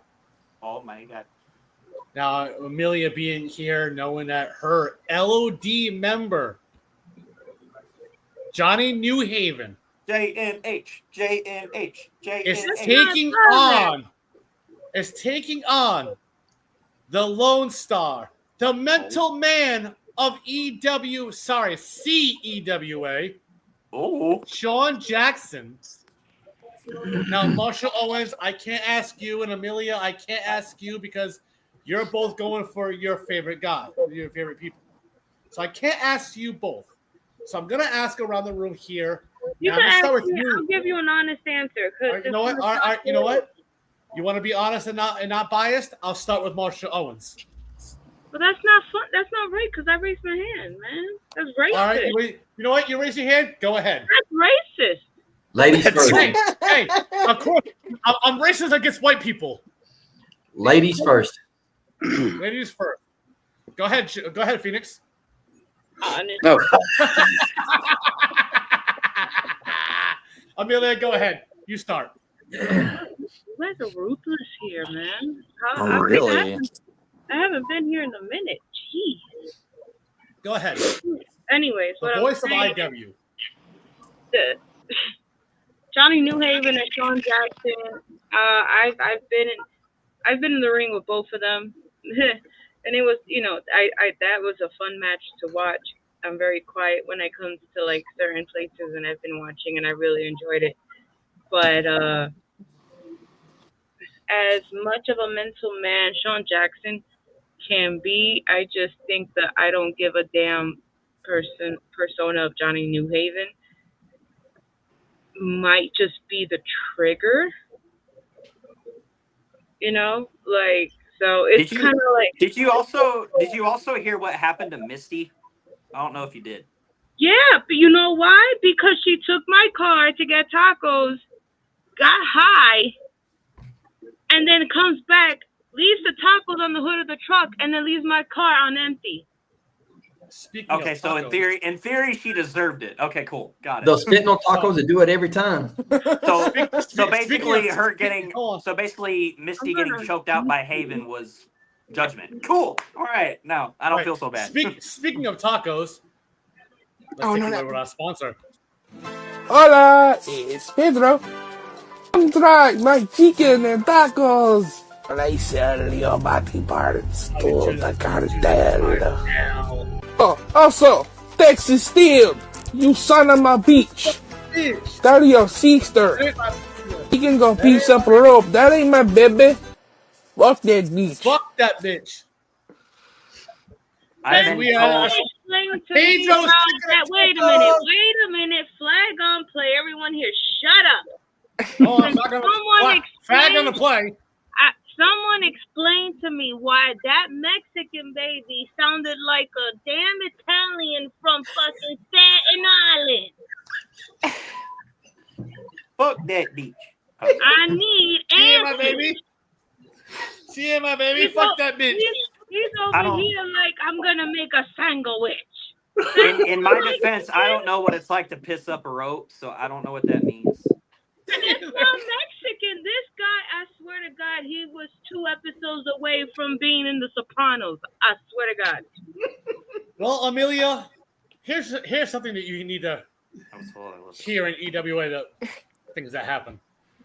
Oh, my God. Now, Amelia being here, knowing that her LOD member, Johnny Newhaven, JNH, is taking on the Lone Star, the mental man of CEWA. Oh, Sean Jackson. Now, Marshall Owens, I can't ask you, and Amelia, I can't ask you because you're both going for your favorite guy, your favorite people. So I can't ask you both. So I'm gonna ask around the room here. You Now, can I'm gonna ask start with me. you. I'll give you an honest answer. All right, you know what? All right, you know what? You want to be honest and not biased? I'll start with Marshall Owens. But that's not fun. That's not right because I raised my hand, man. That's racist. All right, you know what? You raise your hand. Go ahead. That's racist. Ladies first. Hey, of course, I'm racist against white people. Ladies first. Ladies first. Go ahead, Phoenix. No. Amelia, go ahead. You start. You guys are ruthless here, man. Really? I haven't been here in a minute. Jeez. Go ahead. Anyways, The what voice I'm of saying IW. is Johnny Newhaven and Sean Jackson. I've been in the ring with both of them, and it was that was a fun match to watch. I'm very quiet when it comes to like certain places, and I've been watching, and I really enjoyed it. But as much of a mental man Sean Jackson can be, I just think that I don't give a damn persona of Johnny Newhaven might just be the trigger, so it's kind of like. Did you also hear what happened to Misty? I don't know if you did. Yeah, but you know why? Because she took my car to get tacos, got high, and then comes back, leaves the tacos on the hood of the truck, and then leaves my car on empty. Okay, so in theory, she deserved it. Okay, cool, got it. Those spitting on tacos that do it every time. So basically, Misty getting choked out by Haven was judgment. Cool. All right, now I don't feel so bad. Speaking of tacos, let's take away with our sponsor. Hola, it's Pedro. I'm trying my chicken and tacos. I sell your body parts to the cartel. Oh, also, Texas Steel, you son of my bitch. That is your sister. You can go piece up a rope. That ain't my baby. Fuck that bitch. Fuck that bitch. Wait a minute. Flag on play. Everyone here, shut up. Oh, flag on the play. Someone explain to me why that Mexican baby sounded like a damn Italian from fucking Staten Island. Fuck that beach. I need answers. See my baby. Fuck that bitch. He's over here like I'm gonna make a sandwich. In my defense, I don't know what it's like to piss up a rope, so I don't know what that means. It's not Mexican. This guy, I swear to God, he was 2 episodes away from being in The Sopranos. I swear to God. Well, Amelia, here's something that you need to hear in EWA, the things that happen.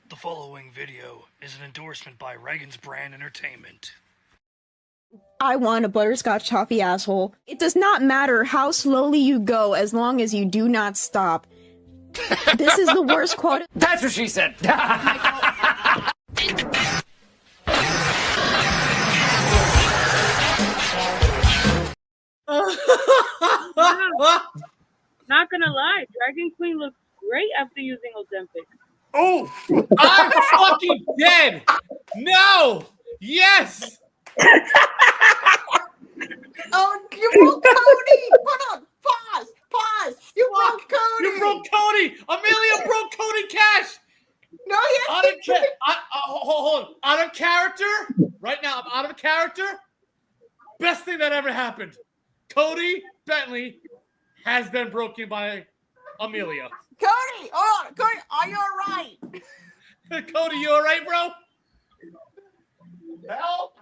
The following video is an endorsement by Reagan's Brand Entertainment. I want a butterscotch toffee, asshole. It does not matter how slowly you go as long as you do not stop. This is the worst quote. That's what she said. Not gonna lie, Dragon Queen looks great after using Ozempic. Oh, I'm fucking dead. No. Yes. Oh, you broke Cody. Hold on. Pause. You broke Cody. You broke Cody. Amelia broke Cody Cash. No, yes. Hold on. Out of character. Right now, I'm out of character. Best thing that ever happened. Cody Bentley has been broken by Amelia. Cody, hold on. Cody, are you all right? Cody, you all right, bro? Help.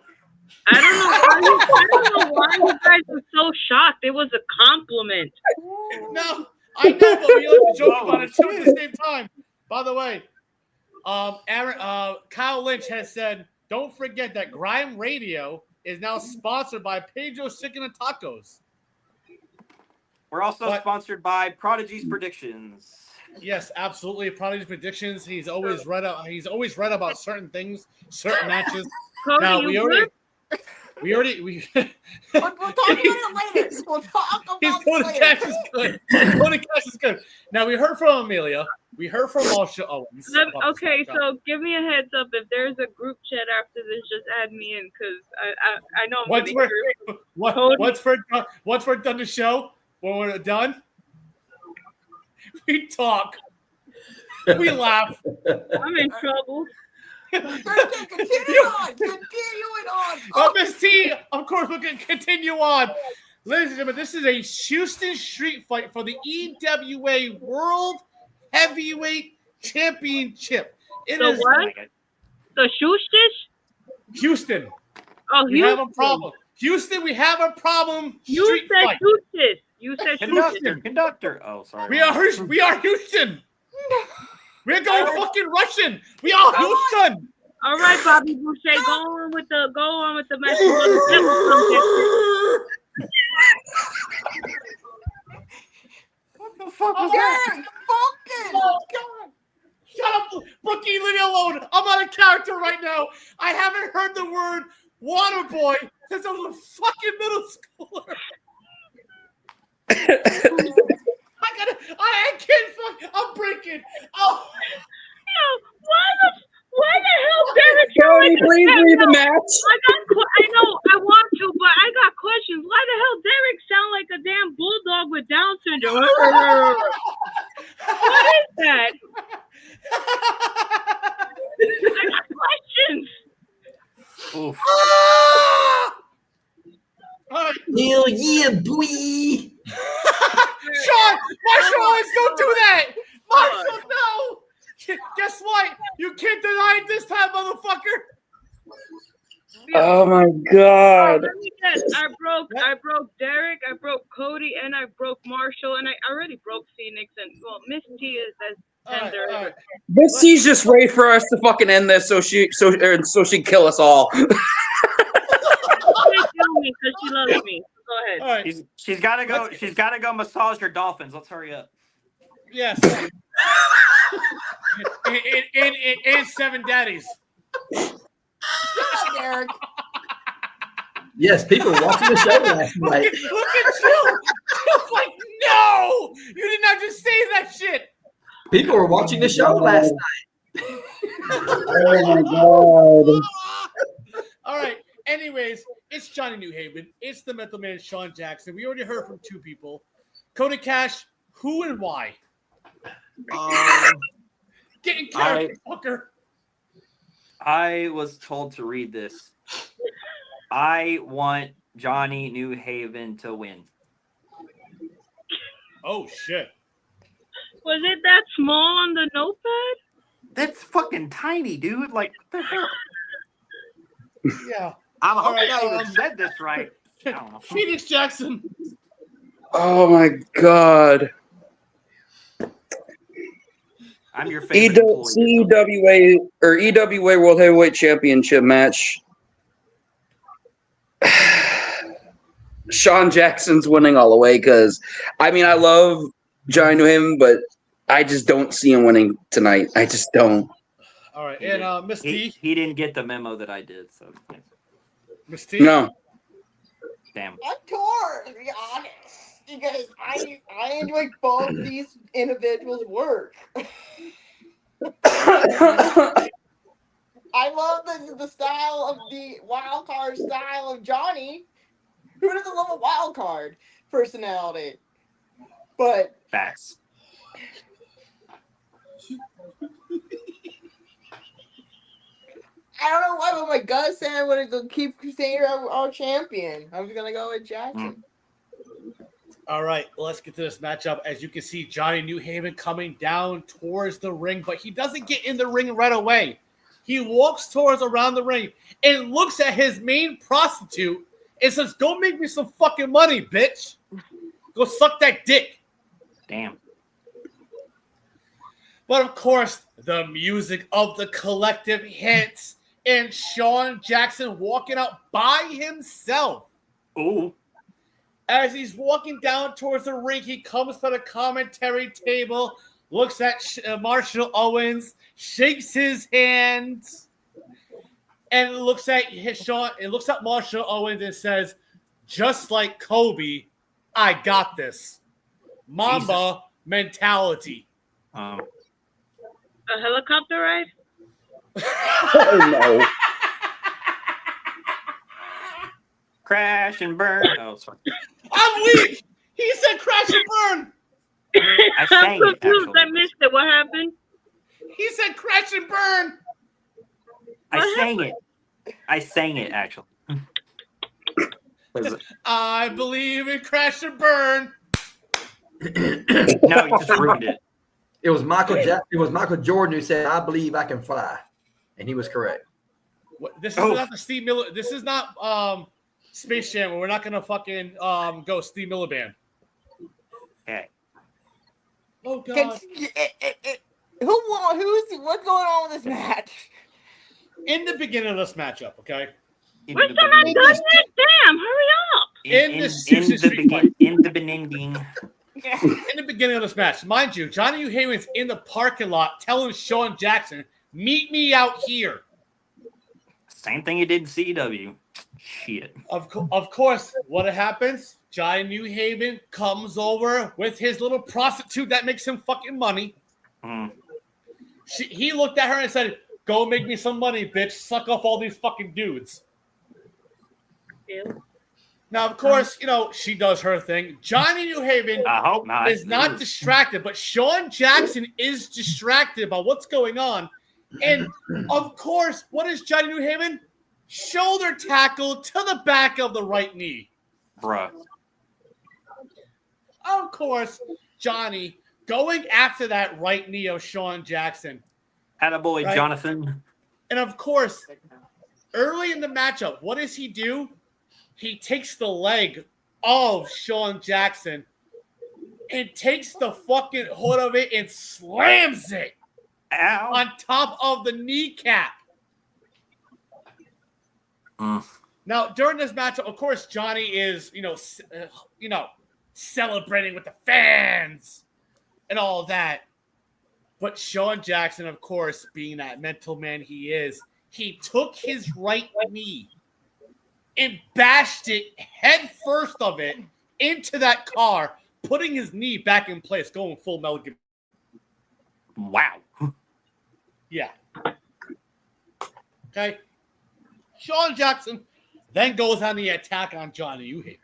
I don't know why you guys were so shocked. It was a compliment. No, I know, but we like to joke about it too at the same time. By the way, Kyle Lynch has said, don't forget that Grime Radio is now sponsored by Pedro's Chicken and Tacos. We're also sponsored by Prodigy's Predictions. Yes, absolutely. Prodigy's Predictions. He's always right about certain things, certain matches. Cody, Now we already We'll talk about it later. We'll talk about it later. Cash is good. Cody Cash is good. Now we heard from Amelia. We heard from Marsha Owens. Okay, so give me a heads up. If there's a group chat after this, just add me in because I know I'm once we're done the show, when we're done, we talk. We laugh. I'm in trouble. Continuing on. Miss T, of course, we can continue on. Ladies and gentlemen, this is a Houston street fight for the EWA World Heavyweight Championship. What? The Houston. Oh, we have a problem. Houston, we have a problem. You said Houston. You said Conductor. Oh, sorry. We are Houston. We're going fucking Russian. We are Houston. All right, Bobby Boucher, go on with the message. What the fuck was that? Shut up, Bookie, leave me alone. I'm out of character right now. I haven't heard the word water boy since I was a fucking middle schooler. I can't fuck. I'm breaking. Oh. Why the hell, Derek? Cody, please read the match. I know, I want to, but I got questions. Why the hell Derek sound like a damn bulldog with Down syndrome? What is that? I got questions. Oof. Hell yeah, boy. Sean, Marshall, don't do that. Marshall, no. Guess what? You can't deny it this time, motherfucker. Oh my God. Let me guess. I broke Derek, I broke Cody, and I broke Marshall, and I already broke Phoenix, and Miss T is as tender. All right. Miss T's just wait for us to fucking end this so she can kill us all. She can't kill me because she loves me. Go ahead. All right. She's gotta go. She's gotta go massage her dolphins. Let's hurry up. Yes. and 7 daddies. Shut up, Derek. Yes, people were watching the show last night. Look at you. Like, no, you did not just say that shit. People were watching the show last night. Oh my God. All right. Anyways, it's Johnny New Haven. It's the Mental Man, Sean Jackson. We already heard from 2 people. Cody Cash, who and why? Get in character, fucker. I was told to read this. I want Johnny New Haven to win. Oh, shit. Was it that small on the notepad? That's fucking tiny, dude. Like, what the hell? Yeah. I hope I even said this right. I don't know. Phoenix Jackson. Oh my God. I'm your favorite EWA or EWA World Heavyweight Championship match. Sean Jackson's winning all the way because, I mean, I love Johnny New Haven, but I just don't see him winning tonight. I just don't. All right, and Miss T. He didn't get the memo that I did, so. Miss T. No. Damn. I'm torn, to be honest, because I enjoy both these individuals' work. I love the style of the wild card style of Johnny. Who doesn't love a wild card personality? But facts. I don't know why, but my gut saying I'm going to keep saying our champion. I'm just going to go with Jackson. All right, let's get to this matchup. As you can see, Johnny New Haven coming down towards the ring, but he doesn't get in the ring right away. He walks towards around the ring and looks at his main prostitute and says, "Go make me some fucking money, bitch. Go suck that dick." Damn. But of course, the music of the collective hits, and Sean Jackson walking out by himself. Ooh. As he's walking down towards the ring, he comes to the commentary table, looks at Marshall Owens, shakes his hand, and looks at Marshall Owens and says, "Just like Kobe, I got this." Mamba mentality. A helicopter ride? Oh no. Crash and burn. Oh, sorry. I'm weak. He said crash and burn. I sang I'm it, confused. actually. I missed it. What happened? He said crash and burn. I sang it, actually. I believe in crash and burn. No, you just ruined it. It was Michael Jordan who said, "I believe I can fly," and he was correct. This is not the Steve Miller. This is not Space Jam. We're not gonna fucking go Steve Miller band. Okay. Oh God. What's going on with this match? In the beginning of this matchup, okay? We're still not done yet? Damn, hurry up. In the beginning. In the beginning of this match, mind you, Johnny New Haven's in the parking lot telling Sean Jackson, "Meet me out here." Same thing he did in CW. Shit. Of course, what happens? Johnny New Haven comes over with his little prostitute that makes him fucking money. He looked at her and said, "Go make me some money, bitch. Suck off all these fucking dudes." Ew. Now, of course, she does her thing. Johnny New Haven I hope not. is not distracted, but Sean Jackson is distracted by what's going on. And, of course, what is Johnny New Haven? Shoulder tackle to the back of the right knee. Bruh. Of course, Johnny going after that right knee of Sean Jackson. Attaboy, Right? Jonathan. And, of course, early in the matchup, what does he do? He takes the leg of Sean Jackson and takes the fucking hood of it and slams it on top of the kneecap. Now, during this matchup, of course, Johnny is, celebrating with the fans and all that. But Sean Jackson, of course, being that mental man he is, he took his right knee and bashed it head first of it into that car, putting his knee back in place, going full Mel Gibson. Wow. Yeah. Okay. Sean Jackson then goes on the attack on Johnny Uhaven.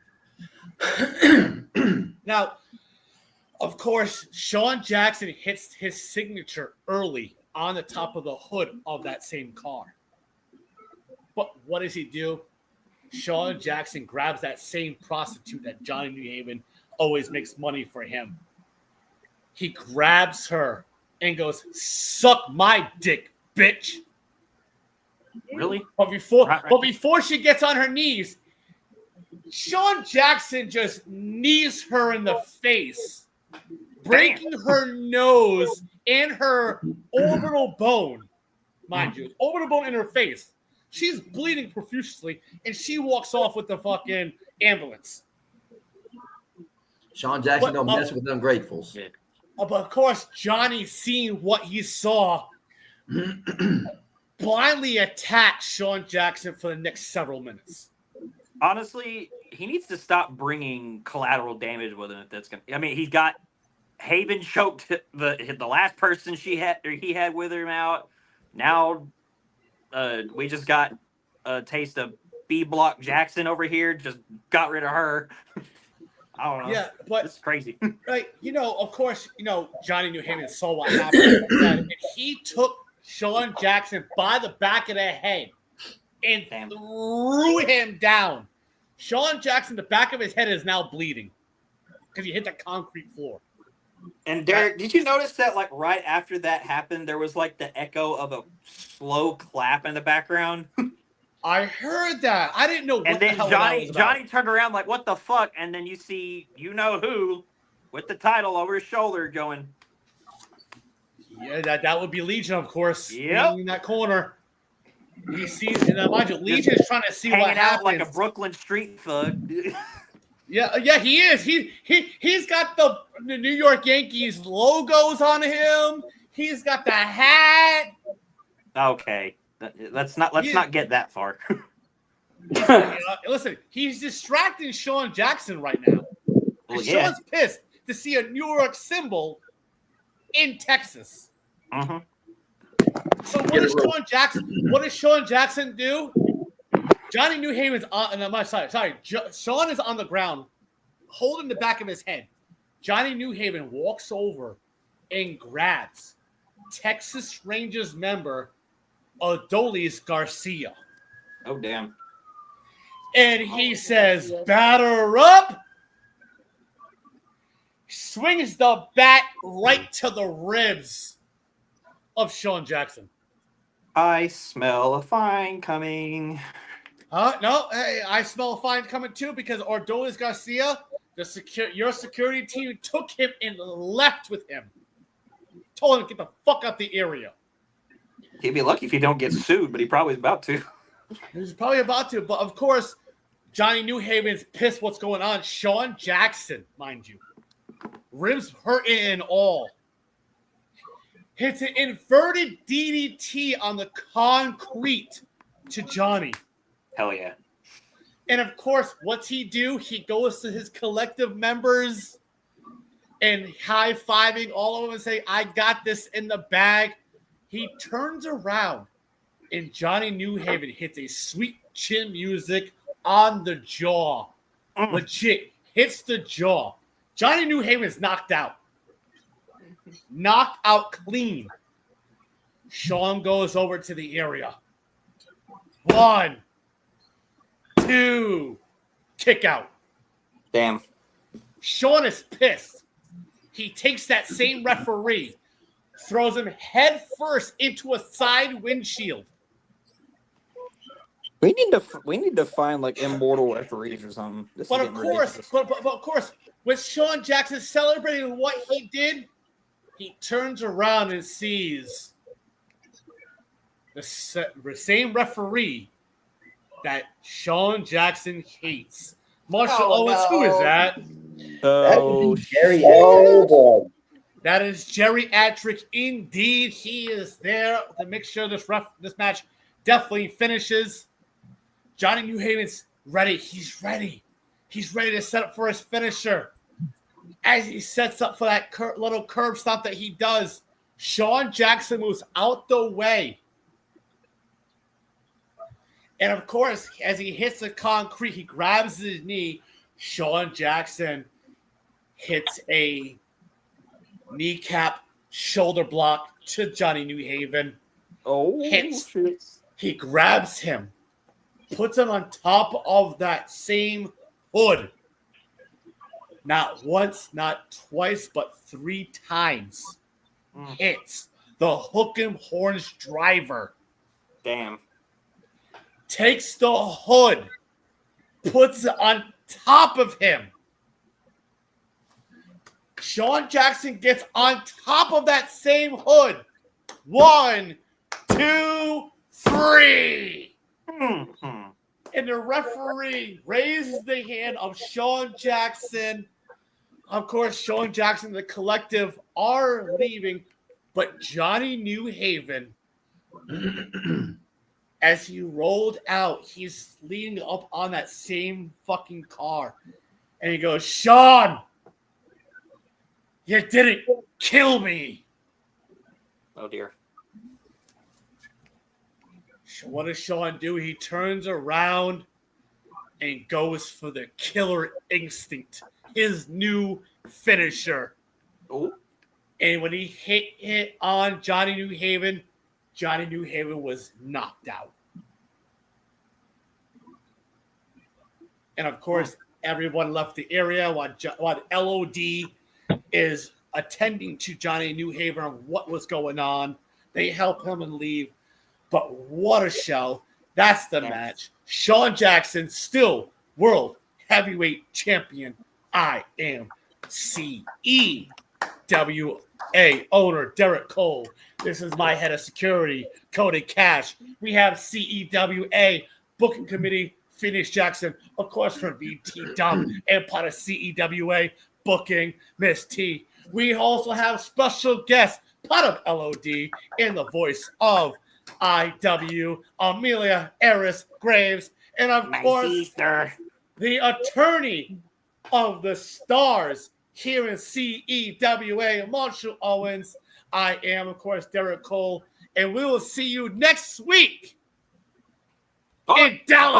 Now, of course, Sean Jackson hits his signature early on the top of the hood of that same car. But what does he do? Sean Jackson grabs that same prostitute that Johnny New Haven always makes money for him. He grabs her and goes, "Suck my dick, bitch." Really? But before she gets on her knees, Sean Jackson just knees her in the face, breaking her nose and her orbital bone. Mind you, orbital bone in her face. She's bleeding profusely, and she walks off with the fucking ambulance. Sean Jackson don't mess with ungratefuls. But of course, Johnny, seeing what he saw, blindly attacked Sean Jackson for the next several minutes. Honestly, he needs to stop bringing collateral damage with him. If that's gonna, I mean, he's got Haven choked the last person he had with him out. Now, we just got a taste of B Block Jackson over here. Just got rid of her. I don't know. Yeah, but it's crazy. Right? Of course, Johnny New Haven saw what happened, and he took Sean Jackson by the back of the head and threw him down. Sean Jackson, the back of his head is now bleeding because he hit the concrete floor. And Derek, did you notice that like right after that happened, there was like the echo of a slow clap in the background? I heard that. I didn't know what and the then hell that was about. Johnny turned around like, what the fuck? And then you see who with the title over his shoulder going. Yeah, that would be Legion, of course. Yep. In that corner. He sees, and mind you, Legion is trying to see what hanging out happens. like a Brooklyn street thug. Yeah, he is. He's got the New York Yankees logos on him. He's got the hat. Okay, let's not get that far. Listen, he's distracting Sean Jackson right now. Well, Sean's pissed to see a New York symbol in Texas. Mm-hmm. So what does Sean Jackson do? Johnny New Haven's on. Sean is on the ground, holding the back of his head. Johnny New Haven walks over and grabs Texas Rangers member Adolis Garcia. Oh damn! And he says, "Batter up!" Swings the bat right to the ribs of Sean Jackson. I smell a fine coming. No, hey, I smell a fine coming too because Adolis Garcia, your security team took him and left with him. Told him to get the fuck out the area. He'd be lucky if he don't get sued, but he probably is about to. He's probably about to, but of course, Johnny New Haven's pissed what's going on. Sean Jackson, mind you. Ribs hurting and all. Hits an inverted DDT on the concrete to Johnny. Hell yeah. And of course, what's he do? He goes to his collective members and high-fiving all of them and say, "I got this in the bag." He turns around and Johnny New Haven hits a sweet chin music on the jaw. Legit. Hits the jaw. Johnny New Haven's knocked out. Knocked out clean. Sean goes over to the area. 1, 2, kick out. Damn. Sean is pissed. He takes that same referee, throws him head first into a side windshield. We need to find like immortal referees or something. But of course, with Sean Jackson celebrating what he did, he turns around and sees the same referee that Sean Jackson hates. Marshall Owens, who is that? Oh, Jerry. That is Jerry Attrick. Indeed, he is there to make sure this match definitely finishes. Johnny New Haven's ready. He's ready. He's ready to set up for his finisher. As he sets up for that little curb stomp that he does, Sean Jackson moves out the way. And of course, as he hits the concrete, he grabs his knee. Sean Jackson hits a kneecap shoulder block to Johnny New Haven. Oh, shit. He grabs him, puts him on top of that same hood. Not once, not twice, but 3 times. Hits the hook and horns driver. Damn. Takes the hood, puts it on top of him. Sean Jackson gets on top of that same hood. 1, 2, 3. And the referee raises the hand of Sean Jackson. Of course, Sean Jackson and the collective are leaving, but Johnny New Haven, as he rolled out, he's leaning up on that same fucking car. And he goes, "Sean, you didn't kill me." Oh, dear. What does Sean do? He turns around and goes for the killer instinct, his new finisher. Oh. And when he hit on Johnny New Haven was knocked out. And of course, everyone left the area while LOD is attending to Johnny New Haven on what was going on. They help him and leave. But what a show. That's the match. Sean Jackson, still World Heavyweight Champion, IMCE. CEWA owner Derek Cole. This is my head of security, Cody Cash. We have CEWA booking committee, Phoenix Jackson, of course, from VT Dumb and part of CEWA booking, Miss T. We also have special guest, part of LOD, in the voice of IW, Amelia Eris Graves, and of course, sister, the attorney of the stars here in CEWA, Marshall Owens. I am, of course, Derek Cole, and we will see you next week in Dallas.